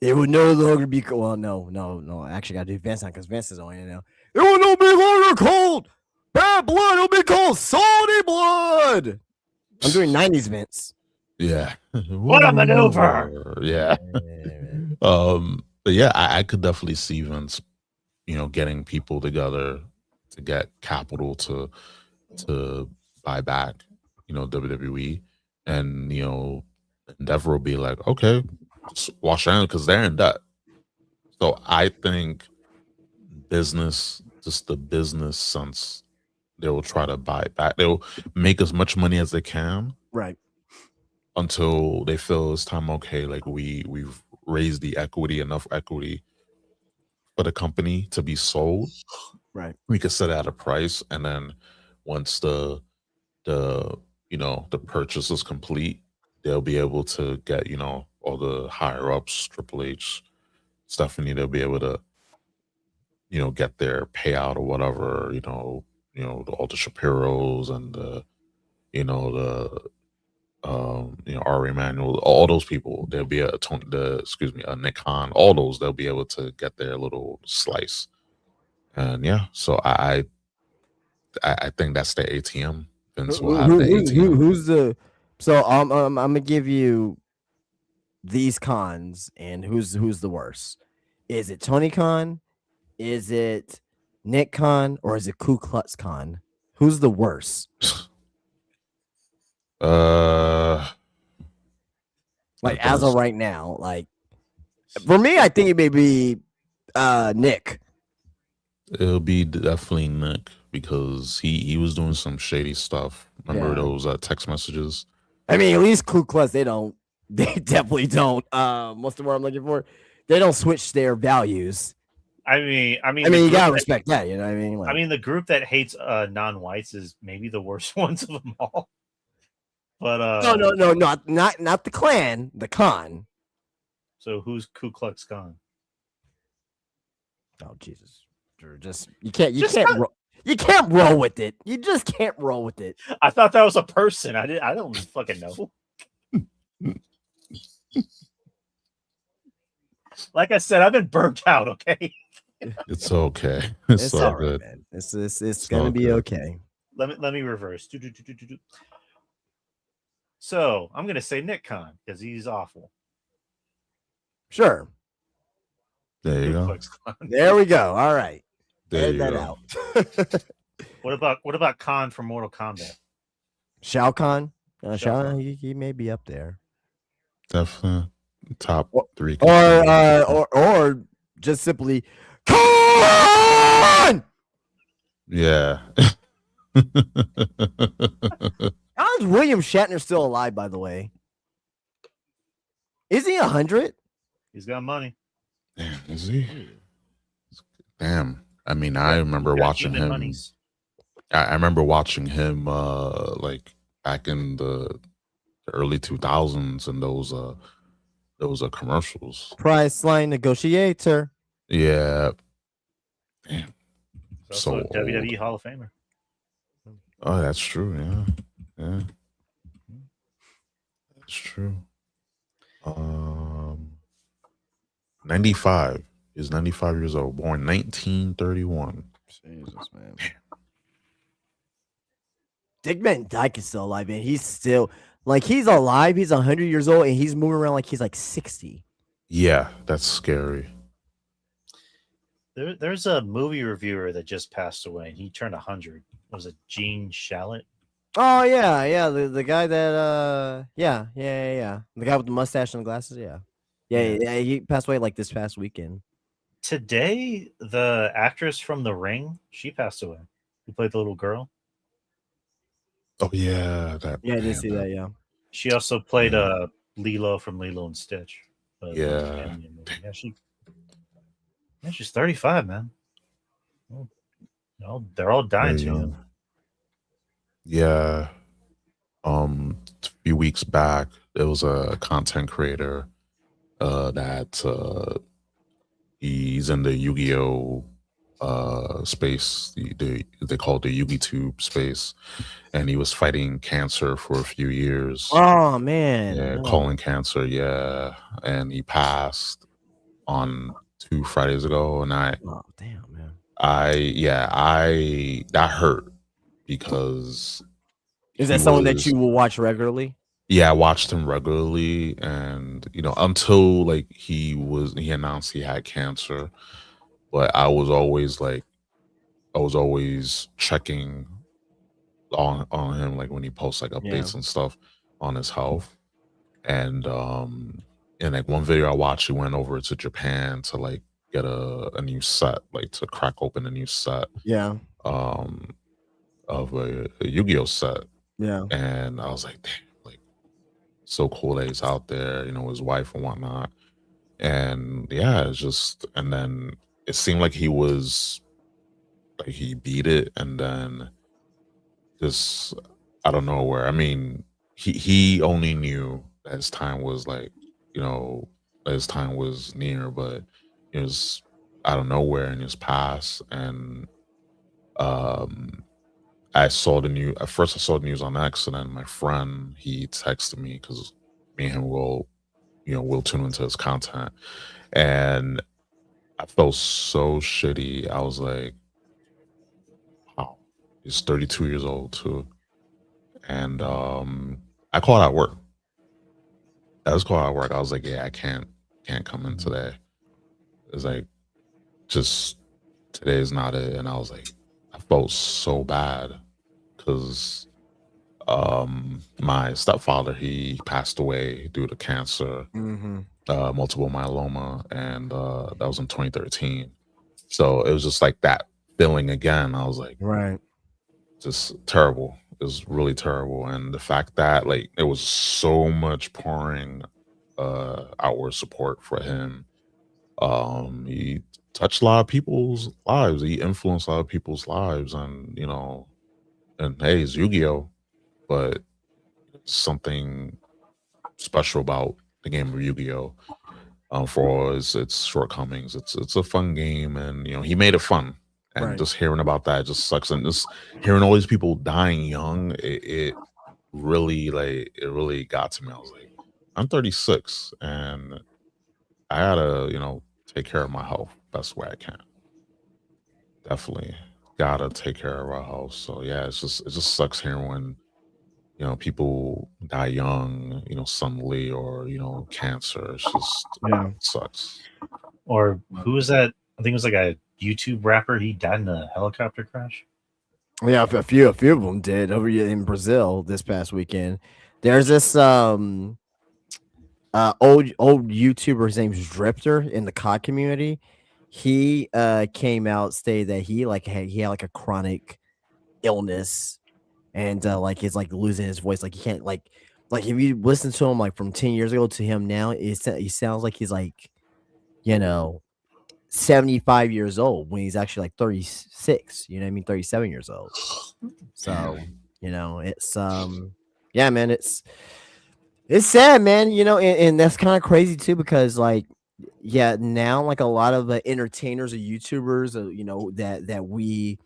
It would no longer be. Well, no. I actually got to do Vince now, because Vince is on it now. It would no be longer called Bad Blood. It'll be called Saudi Blood. I'm doing 90s Vince. Yeah. What a maneuver. Yeah. But yeah, I could definitely see Vince, you know, getting people together to get capital to buy back, you know, WWE, and, you know, Endeavor will be like, okay, just wash your hands, because they're in debt. So I think just the business sense, they will try to buy it back. They'll make as much money as they can, Right. until they feel it's time. Okay, like we've raised the enough equity for the company to be sold. Right. We could set out a price, and then once the you know, the purchase is complete, they'll be able to get, you know, all the higher ups, Triple H, Stephanie, they'll be able to, you know, get their payout or whatever, you know, all the Shapiros and the, you know, Ari Emanuel, all those people, there'll be a Nick Khan, all those, they'll be able to get their little slice. And yeah, so I think that's the ATM. Vince will have the ATM. Who's the? So I'm gonna give you these cons, and who's the worst? Is it Tony Khan? Is it Nick Khan? Or is it Ku Klux Khan? Who's the worst? Like as of right now, like for me, I think it may be Nick. It'll be definitely Nick because he was doing some shady stuff. Remember those text messages? I mean, at least Ku Klux, they definitely don't. What's the word I'm looking for? They don't switch their values. I mean, you gotta respect that. You know what I mean? Like, I mean, the group that hates non-whites is maybe the worst ones of them all. But no, not the Klan, the Khan. So who's Ku Klux Klan? Oh Jesus, Drew, you can't roll with it. You just can't roll with it. I thought that was a person. I don't fucking know. Like I said, I've been burnt out. Okay. It's okay. It's all right, man. It's gonna be okay. Let me reverse. So I'm gonna say Nick Khan because he's awful. Sure. There you go. There we go. All right. There that go. out. What about Khan from Mortal Kombat? Shao Kahn? Shao, he may be up there. Definitely top 3. Or just simply Khan! Yeah. How is William Shatner still alive, by the way? Is he 100? He's got money. Damn, is he? Damn. I mean, I remember watching him. I remember watching him like back in the early 2000s and those commercials. Priceline negotiator. Yeah. Damn. So WWE Hall of Famer. Oh, that's true. Yeah. That's true. 95. He's 95 years old, born 1931. Jesus, man. Dick Van Dyke is still alive, man. He's still he's alive. He's 100 years old, and he's moving around like he's like 60. Yeah, that's scary. There's a movie reviewer that just passed away, and he turned 100. Was it Gene Shalit? Oh yeah. The guy that yeah. The guy with the mustache and the glasses. Yeah. He passed away like this past weekend. Today, the actress from The Ring, she passed away. Who played the little girl? Oh yeah, I did see that. Yeah. She also played Lilo from Lilo and Stitch. Yeah. She's 35, man. Well, they're all dying too young. Yeah. A few weeks back, there was a content creator that he's in the Yu-Gi-Oh space. They call it the Yu-Gi-Tube space, and he was fighting cancer for a few years. Oh man. Yeah, colon cancer. Yeah, and he passed on 2 Fridays ago, and oh damn, man. That hurt because is that someone that you will watch regularly? Yeah, I watched him regularly, and until he announced he had cancer, but I was always checking on him when he posts updates and stuff on his health, and in one video I watched, he went over to Japan to get a new set, to crack open a new set. Yeah. Of a Yu-Gi-Oh set. Yeah. And I was like, damn, so cool that he's out there, his wife and whatnot. And yeah, it's just, and then it seemed like he was he beat it, and then just out of nowhere. I mean, he only knew that his time was his time was near, but it was out of nowhere in his past. And I saw the news. At first, I saw the news on X, and then my friend, he texted me because me and him we'll tune into his content, and I felt so shitty. I was like, wow, he's 32 years old too, and I called out work. I was called out work. I was like, yeah, I can't come in today. It's like, just today is not it. And I was like, I felt so bad because my stepfather, he passed away due to cancer, multiple myeloma, and that was in 2013. So it was just like that feeling again. I was like, Right. just terrible. It was really terrible. And the fact that like there was so much pouring outward support for him. He touched a lot of people's lives. He influenced a lot of people's lives, and and hey, it's Yu-Gi-Oh, but something special about the game of Yu-Gi-Oh. For all its shortcomings, it's a fun game, and he made it fun. And Right. just hearing about that just sucks. And just hearing all these people dying young, it really got to me. I was like, I'm 36, and I gotta take care of my health best way I can. Definitely gotta take care of our health. So yeah, it just sucks hearing when people die young, suddenly, or cancer. It's just sucks. Or who was that? I think it was like a YouTube rapper. He died in a helicopter crash. Yeah, a few of them did over in Brazil this past weekend. There's this old YouTuber. His name's Drifter in the COD community. He came out, stated that he had like a chronic illness, and like he's like losing his voice. Like he can't like if you listen to him like from 10 years ago to him now, he sounds like he's like 75 years old when he's actually like 36. You know what I mean? 37 years old. So it's yeah, man, it's sad, man. And that's kind of crazy too, because like now like a lot of the entertainers or YouTubers that we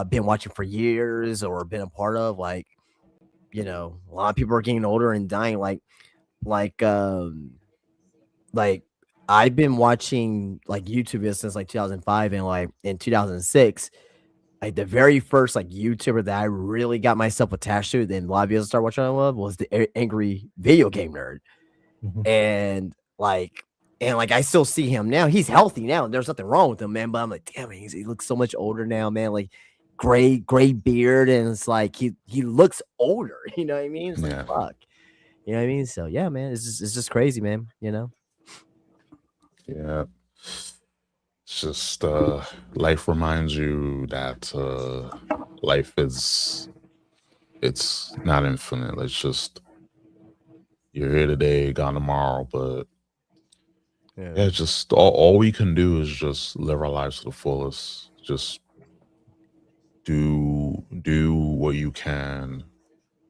been watching for years or been a part of, like a lot of people are getting older and dying. Like I've been watching like YouTube since like 2005, and like in 2006, like the very first like YouTuber that I really got myself attached to, then a lot of people started watching was the Angry Video Game Nerd. And I still see him now. He's healthy now, and there's nothing wrong with him, man. But I'm like, damn, he looks so much older now, man. Like gray beard, and it's like he looks older. You know what I mean? It's like fuck. You know what I mean? So yeah, man, it's just crazy, man. Yeah. It's just life reminds you that life it's not infinite. It's just you're here today, gone tomorrow, but yeah, just all we can do is just live our lives to the fullest. Just do what you can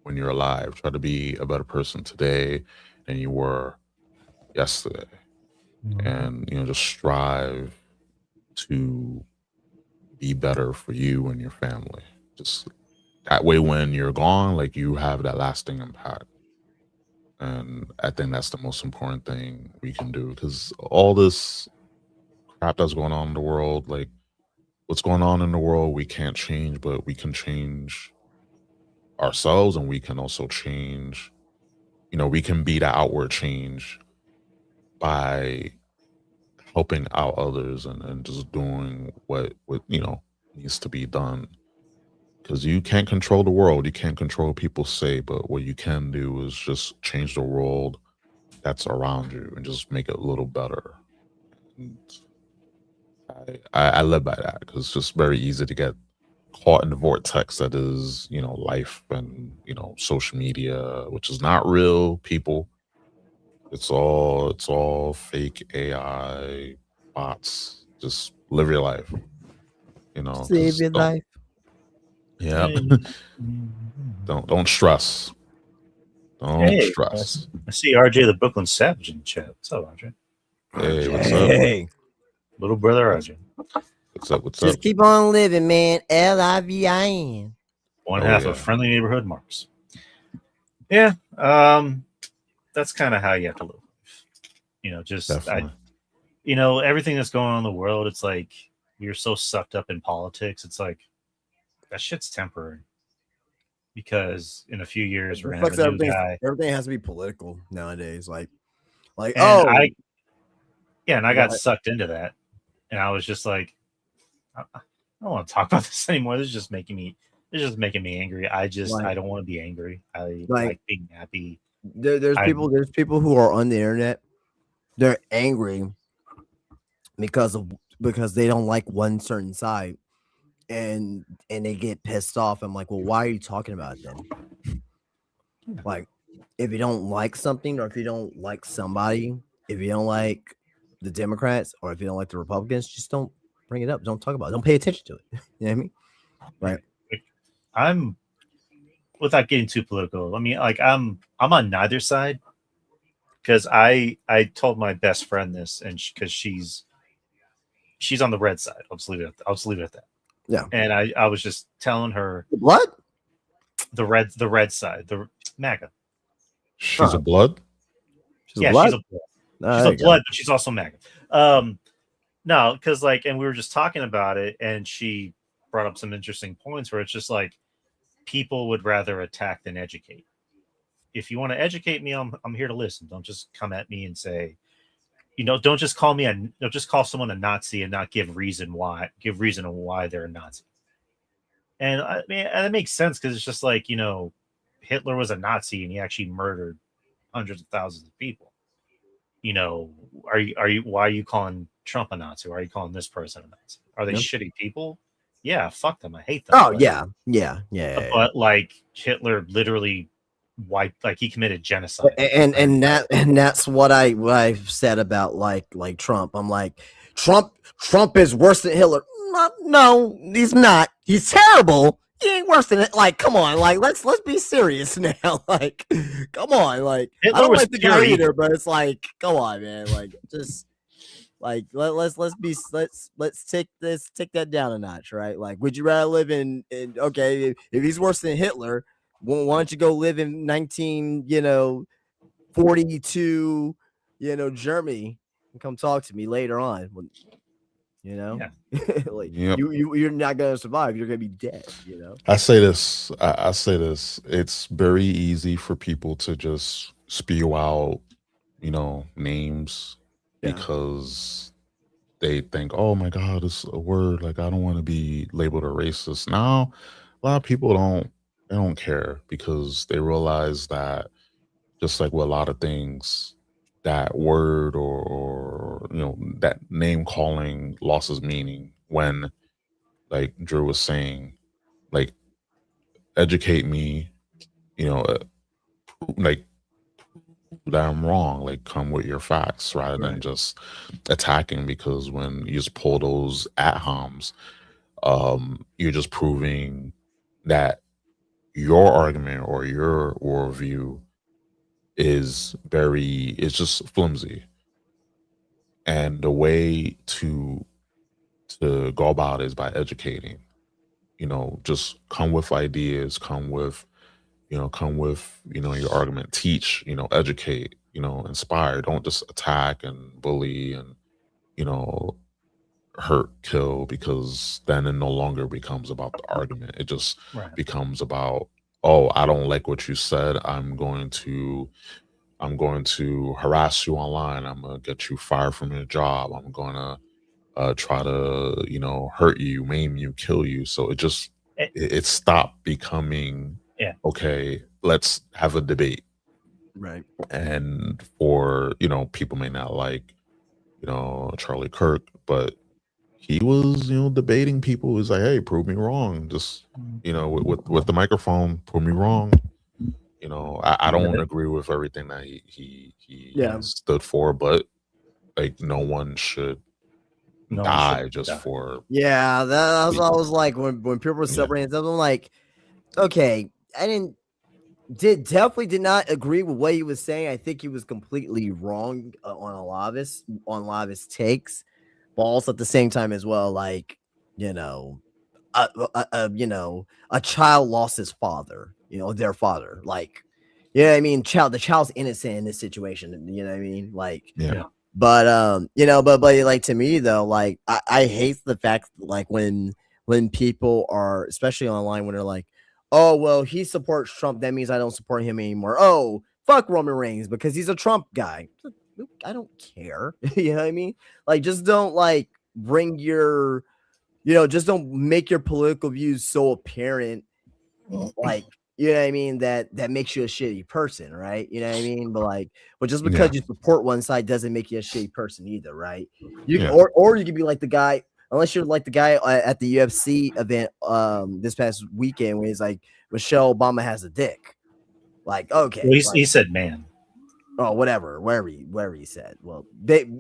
when you're alive. Try to be a better person today than you were yesterday. And just strive to be better for you and your family. Just that way, when you're gone, like you have that lasting impact. And I think that's the most important thing we can do, because all this crap that's going on in the world, like what's going on in the world, we can't change, but we can change ourselves, and we can also change. We can be the outward change by helping out others and just doing what needs to be done. Because you can't control the world, you can't control what people say, but what you can do is just change the world that's around you and just make it a little better. And I live by that, because it's just very easy to get caught in the vortex that is life and social media, which is not real people. It's all fake AI bots. Just live your life. Save your life. Yeah. Don't stress. Don't stress. I see RJ the Brooklyn Savage in the chat. What's up, RJ? Hey, what's up? Hey, Little brother RJ. What's up? Just keep on living, man. LIVIN. One Oh, half yeah. of Friendly Neighborhood Marks. Yeah, that's kind of how you have to live. You know, just Definitely. everything that's going on in the world. It's like we're so sucked up in politics. It's like that shit's temporary because in a few years It we're gonna have reflects a new guy. everything has to be political nowadays. Like And oh, I got what? sucked into that, and I was just like, I don't want to talk about this anymore. This is just making me. It's just making me angry. I Like, don't want to be angry. I like like being happy. there's I people who are on the internet. They're angry because they don't like one certain side, and they get pissed off. I'm like, well, why are you talking about it then? Like, if you don't like something, or if you don't like somebody, if you don't like the Democrats, or if you don't like the Republicans, just don't bring it up. Don't talk about it. Don't pay attention to it. You know what I mean? Right. I'm without getting too political. I mean, like I'm on neither side because I told my best friend this, and because she's on the red side. I'll just leave it at that. Yeah. And I was just telling her What? the red side, the MAGA. She's a blood. She's a blood. She's a blood, but she's also MAGA. No, because and we were just talking about it, and she brought up some interesting points where it's just like people would rather attack than educate. If you want to educate me, I'm here to listen. Don't just come at me and say, don't just call me don't just call someone a Nazi and not give reason why they're a Nazi. And I mean, and it makes sense because it's just like, Hitler was a Nazi and he actually murdered hundreds of thousands of people. Why are you calling Trump a Nazi? Why are you calling this person a Nazi? Are they shitty people? Yeah, fuck them. I hate them. Oh, yeah. But like Hitler literally he committed genocide. And that's what I've said about like Trump. I'm like, Trump is worse than Hitler. No, he's not. He's terrible. He ain't worse than it. Like, come on, like let's be serious now. Like, come on, like Hitler I don't was like the guy pure either, evil. but it's like, come on, man. Like, just like let's take that down a notch, right? Like, would you rather live in okay, if he's worse than Hitler, well, why don't you go live in 1942, Germany, and come talk to me later on when, Yeah. like Yep. you're not gonna survive. You're gonna be dead. I say this. I say this. It's very easy for people to just spew out, names because they think, oh my God, it's a word. Like, I don't want to be labeled a racist. Now, a lot of people don't care because they realize that just like with a lot of things, that word or that name calling loses meaning when, like Drew was saying, like, educate me, like that I'm wrong, like come with your facts rather than just attacking, because when you just pull those at-homs, you're just proving that your argument or your worldview is just flimsy. And the way to go about it is by educating. Just come with ideas, come with your argument, teach, educate, inspire. Don't just attack and bully and, hurt, kill, because then it no longer becomes about the argument. It just becomes about, oh, I don't like what you said. I'm going to harass you online. I'm going to get you fired from your job. I'm going to try to, hurt you, maim you, kill you. So it stopped becoming, okay, let's have a debate. Right. And for, people may not like, Charlie Kirk, but he was, debating people. He's like, hey, prove me wrong. Just, with the microphone, prove me wrong. I don't agree with everything that he stood for, but like no one should die just for. Yeah, that's what I was like when people were celebrating something. I'm like, okay, I definitely did not agree with what he was saying. I think he was completely wrong on a lot of his takes, but also at the same time as well, like, a child lost his father, their father, like, I mean, the child's innocent in this situation, you know what I mean, like, Yeah. but but like, to me though, like, I hate the fact, like, when people are, especially online, when they're like, oh well, he supports Trump, that means I don't support him anymore. Oh, fuck Roman Reigns because he's a Trump guy. I don't care. You know what I mean? Like, just don't, like, bring your, just don't make your political views so apparent, like, you know what I mean, that makes you a shitty person, right? You know what I mean? But just because you support one side doesn't make you a shitty person either, right? Or you could be like the guy, unless you're like the guy at the UFC event this past weekend, where he's like, Michelle Obama has a dick. Like, okay, well, he said man. Oh, wherever he said. Well,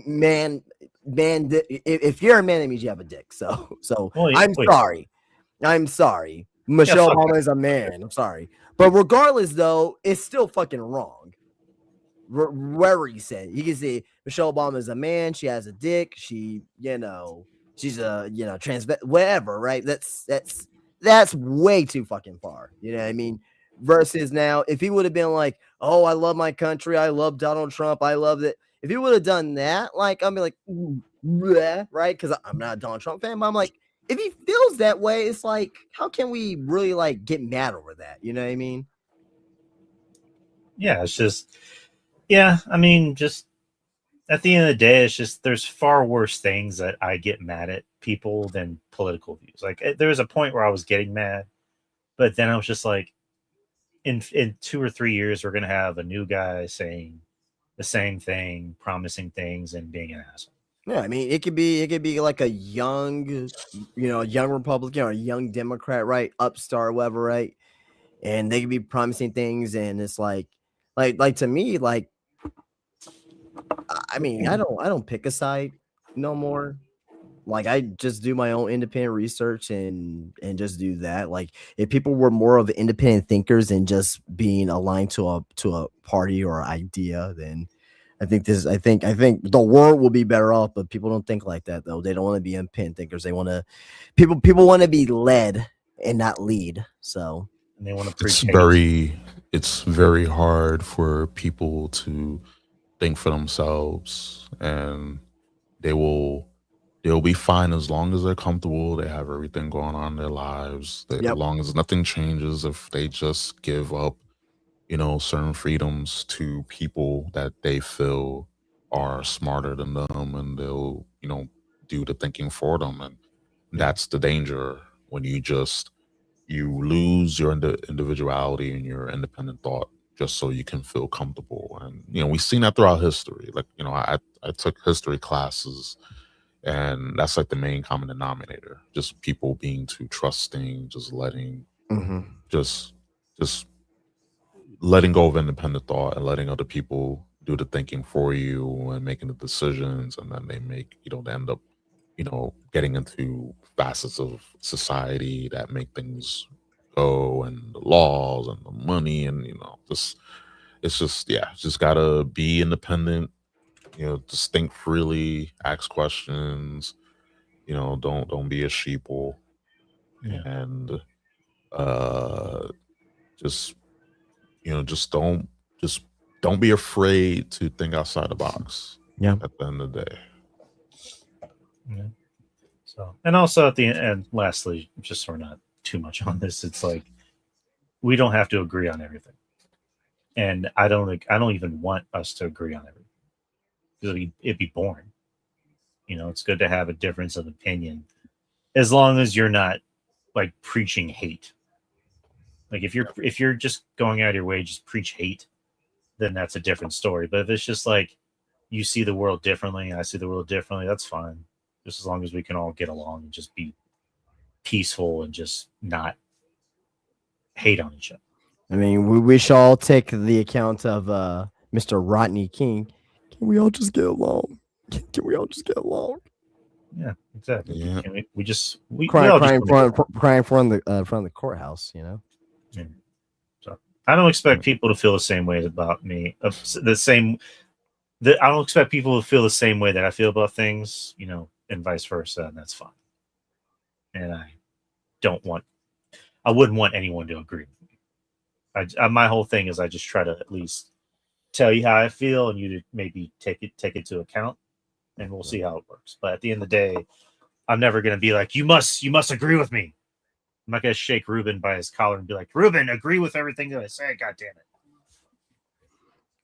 man, if you're a man, that means you have a dick. So I'm sorry. Michelle Obama is a man. I'm sorry, but regardless, though, it's still fucking wrong. Wherever he said, you can say Michelle Obama is a man. She has a dick. She's a trans, whatever, right? That's way too fucking far. You know what I mean? Versus now, if he would have been like, oh, I love my country, I love Donald Trump, I love it. If he would have done that, like, I'd be like, bleh, right? Because I'm not a Donald Trump fan, but I'm like, if he feels that way, it's like, how can we really, like, get mad over that? You know what I mean? Yeah, it's just, I mean, just at the end of the day, it's just, there's far worse things that I get mad at people than political views. Like, there was a point where I was getting mad, but then I was just like, in 2 or 3 years, we're going to have a new guy saying the same thing, promising things, and being an asshole. Yeah, I mean, it could be like a young, young Republican or a young Democrat, right? Upstart, whatever, right? And they could be promising things, and it's like to me, like, I mean, I don't pick a side no more. Like, I just do my own independent research and just do that. Like, if people were more of independent thinkers and just being aligned to a party or idea, then I think the world will be better off. But people don't think like that, though. They don't want to be independent thinkers. They want to people want to be led and not lead. So, and they want to preach it's very hard for people to think for themselves, and they'll be fine as long as they're comfortable. They have everything going on in their lives. As long as nothing changes, if they just give up, certain freedoms to people that they feel are smarter than them, and they'll, do the thinking for them. And that's the danger when you lose your individuality and your independent thought just so you can feel comfortable. And, we've seen that throughout history. Like, I took history classes, and that's like the main common denominator, just people being too trusting, just letting just letting go of independent thought and letting other people do the thinking for you and making the decisions. And then they end up getting into facets of society that make things go, and the laws and the money, and it's just gotta be independent. Just think freely, ask questions. Don't be a sheeple, and just don't be afraid to think outside the box. Yeah. At the end of the day. Yeah. So, and also at the end, and lastly, just so we're not too much on this, it's like, we don't have to agree on everything, and I don't even want us to agree on everything, because it'd be boring. It's good to have a difference of opinion, as long as you're not, like, preaching hate. Like, if you're just going out of your way to just preach hate, then that's a different story. But if it's just like, you see the world differently, I see the world differently, that's fine. Just as long as we can all get along and just be peaceful and just not hate on each other. I mean, we should all take the account of Mr. Rodney King. Can we all just get along? Can we all just get along? Yeah, exactly. Yeah. We crying for in the courthouse, Yeah. So I don't expect people to feel the same way about me. I don't expect people to feel the same way that I feel about things, and vice versa, and that's fine. And I wouldn't want anyone to agree with me. My whole thing is I just try to at least tell you how I feel, and you to maybe take it into account, and we'll see how it works. But at the end of the day, I'm never going to be like, you must agree with me. I'm not going to shake Ruben by his collar and be like, Ruben, agree with everything that I say. God damn it.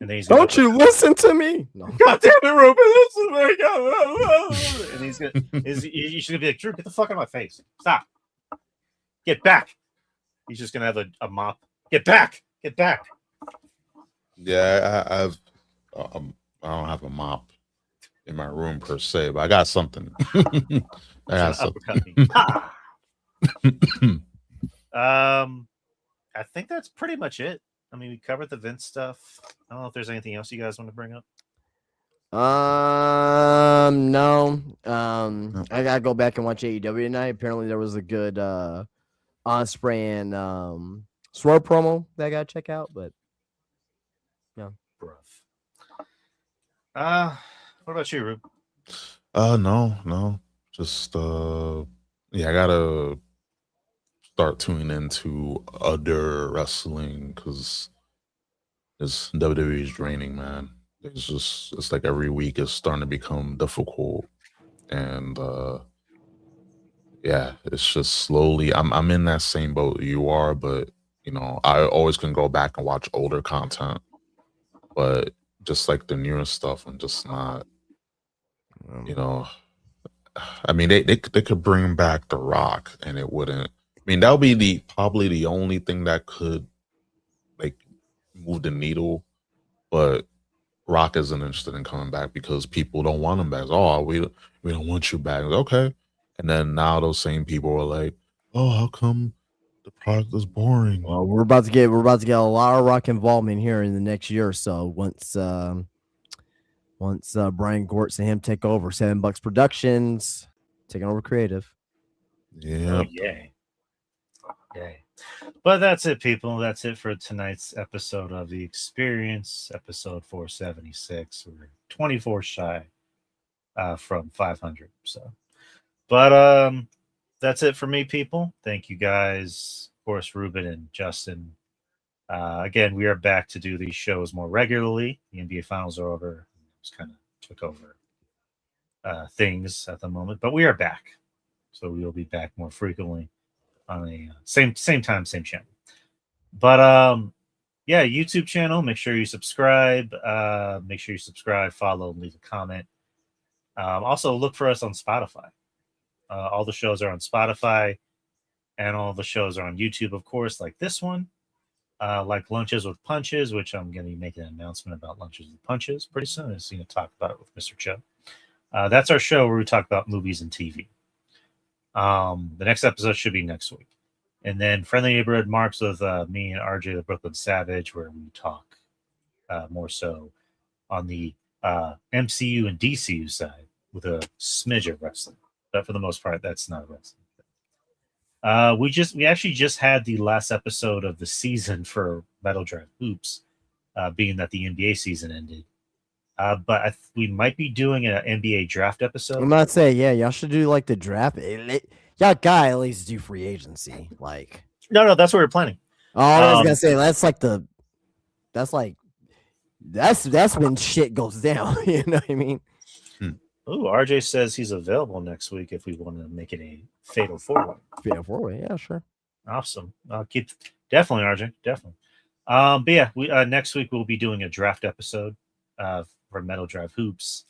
And then he's Don't you listen to me? No. God damn it, Ruben. Listen to me. And he's going to be like, Drew, get the fuck out of my face. Stop. Get back. He's just going to have a mop. Get back. Get back. Yeah, I don't have a mop in my room per se, but I got something. I got something. I think that's pretty much it. I mean, we covered the Vince stuff. I don't know if there's anything else you guys want to bring up. No. I gotta go back and watch AEW tonight. Apparently, there was a good Ospreay and Swerve promo that I gotta check out. But yeah, Bruv. What about you, Rube? No. Just yeah, I gotta start tuning into other wrestling because this WWE is draining, man. It's like every week is starting to become difficult, and yeah, it's just slowly. I'm in that same boat you are, but you know, I always can go back and watch older content, but just like the newer stuff, I'm just not. You know, I mean, they could bring back The Rock, and it wouldn't. I mean, that would be probably the only thing that could like move the needle, but Rock isn't interested in coming back because people don't want him back. Oh, we don't want you back. Okay, and then now those same people are like, oh, how come the product is boring? well, we're about to get a lot of Rock involvement here in the next year or so. Once Brian Gortz and him take over, $7 Productions taking over creative. Yeah. Oh, yay. But that's it, people. That's it for tonight's episode of The Experience, episode 476. We're 24 shy from 500. So, but that's it for me, people. Thank you guys. Of course, Ruben and Justin. Again, we are back to do these shows more regularly. The NBA Finals are over. Just kind of took over things at the moment, but we are back. So we will be back more frequently on a same time, same channel. But yeah, YouTube channel. Make sure you subscribe. Follow, and leave a comment. Also, look for us on Spotify. All the shows are on Spotify, and all the shows are on YouTube, of course, like this one. Like Lunches with Punches, which I'm going to be making an announcement about Lunches with Punches pretty soon. I'm going to talk about it with Mr. Cho. That's our show where we talk about movies and TV. The next episode should be next week. And then Friendly Neighborhood Marks with me and RJ the Brooklyn Savage, where we talk more so on the MCU and DCU side with a smidge of wrestling. But for the most part, that's not wrestling. We actually just had the last episode of the season for Metal Drive Hoops, being that the NBA season ended. But we might be doing an NBA draft episode. I'm not saying, yeah, y'all should do like the draft. Y'all gotta at least do free agency. Like, no, that's what we're planning. Oh, I was gonna say that's when shit goes down. You know what I mean? Oh, RJ says he's available next week if we want to make it a fatal four-way. Fatal four-way, yeah, sure. Awesome. I'll keep definitely, RJ, definitely. But yeah, we next week we'll be doing a draft episode for Metal Drive Hoops,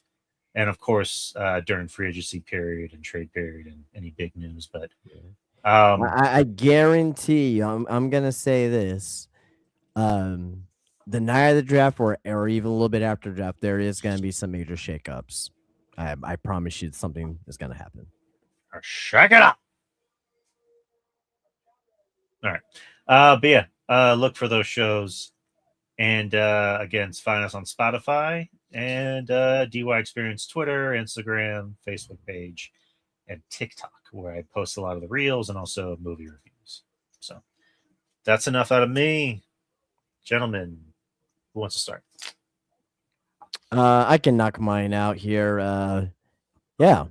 and of course during free agency period and trade period and any big news. But I guarantee you, I'm gonna say this: the night of the draft, or even a little bit after the draft, there is gonna be some major shakeups. I promise you, something is gonna happen. Shake it up. All right. But yeah, look for those shows. And again, find us on Spotify and DY Experience Twitter, Instagram, Facebook page, and TikTok, where I post a lot of the reels and also movie reviews. So that's enough out of me. Gentlemen, who wants to start? I can knock mine out here. Yeah.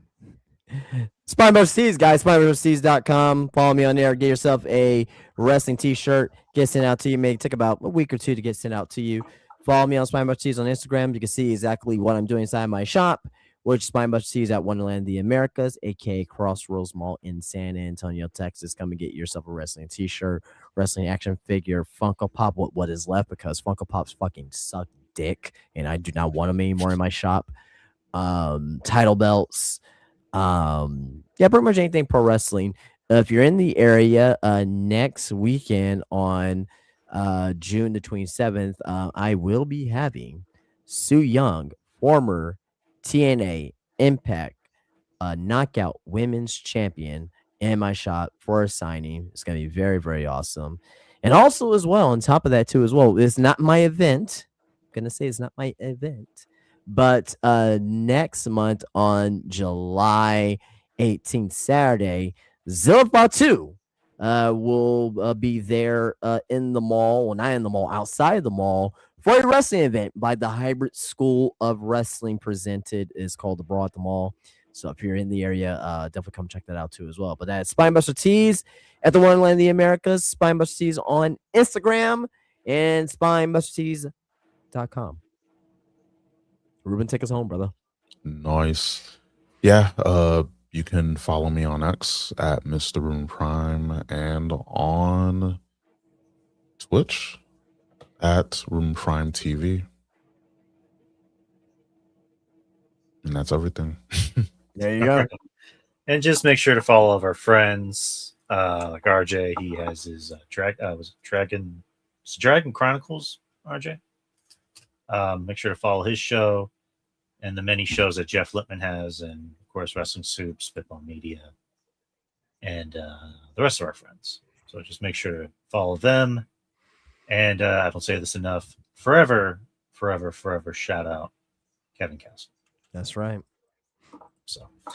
SpineMustes, guys. SpineMustes.com. Follow me on there. Get yourself a wrestling t-shirt. Get sent out to you. May take about a week or two to get sent out to you. Follow me on SpineMustes on Instagram. You can see exactly what I'm doing inside my shop, which is SpineMustes at Wonderland of the Americas, aka Crossroads Mall in San Antonio, Texas. Come and get yourself a wrestling t-shirt, wrestling action figure, Funko Pop, what is left, because Funko Pops fucking suck dick, and I do not want them anymore in my shop. Title belts, yeah, pretty much anything pro wrestling. If you're in the area next weekend on June the 27th, I will be having Sue Young, former TNA Impact Knockout Women's Champion, in my shop for a signing. It's gonna be very, very awesome. And also, as well, on top of that too, as well, it's not my event. I'm gonna say it's not my event, but next month on July 18th, Saturday, Zillibar 2 will be there in the mall, well, not in the mall, outside the mall, for a wrestling event by the Hybrid School of Wrestling. Presented is called the Brawl at the Mall. So if you're in the area, definitely come check that out too as well. But that's Spinebuster Tees at the Wonderland of the Americas, Spinebuster Tees on Instagram, and SpinebusterTees.com. Ruben, take us home, brother. Nice. Yeah, you can follow me on X at Mr. Ruben Prime and on Twitch at Ruben Prime TV. And that's everything. There you go. And just make sure to follow all of our friends. Like RJ, he has his Dragon Chronicles, RJ. Make sure to follow his show and the many shows that Jeff Lippman has, and of course Wrestling Soup, Spitball Media, and the rest of our friends. So just make sure to follow them. And I don't say this enough. Forever, forever, forever shout out Kevin Castle. That's right. So, all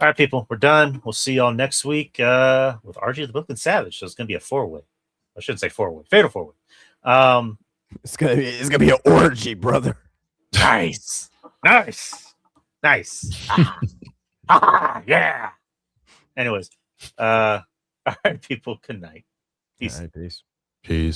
right, people, we're done. We'll see y'all next week with RJ the Brooklyn Savage. So it's gonna be a 4-way. I shouldn't say 4-way, fatal 4-way. It's gonna be an orgy, brother. Nice. Yeah. Anyways, all right, people. Good night. Peace. All right, peace. Peace.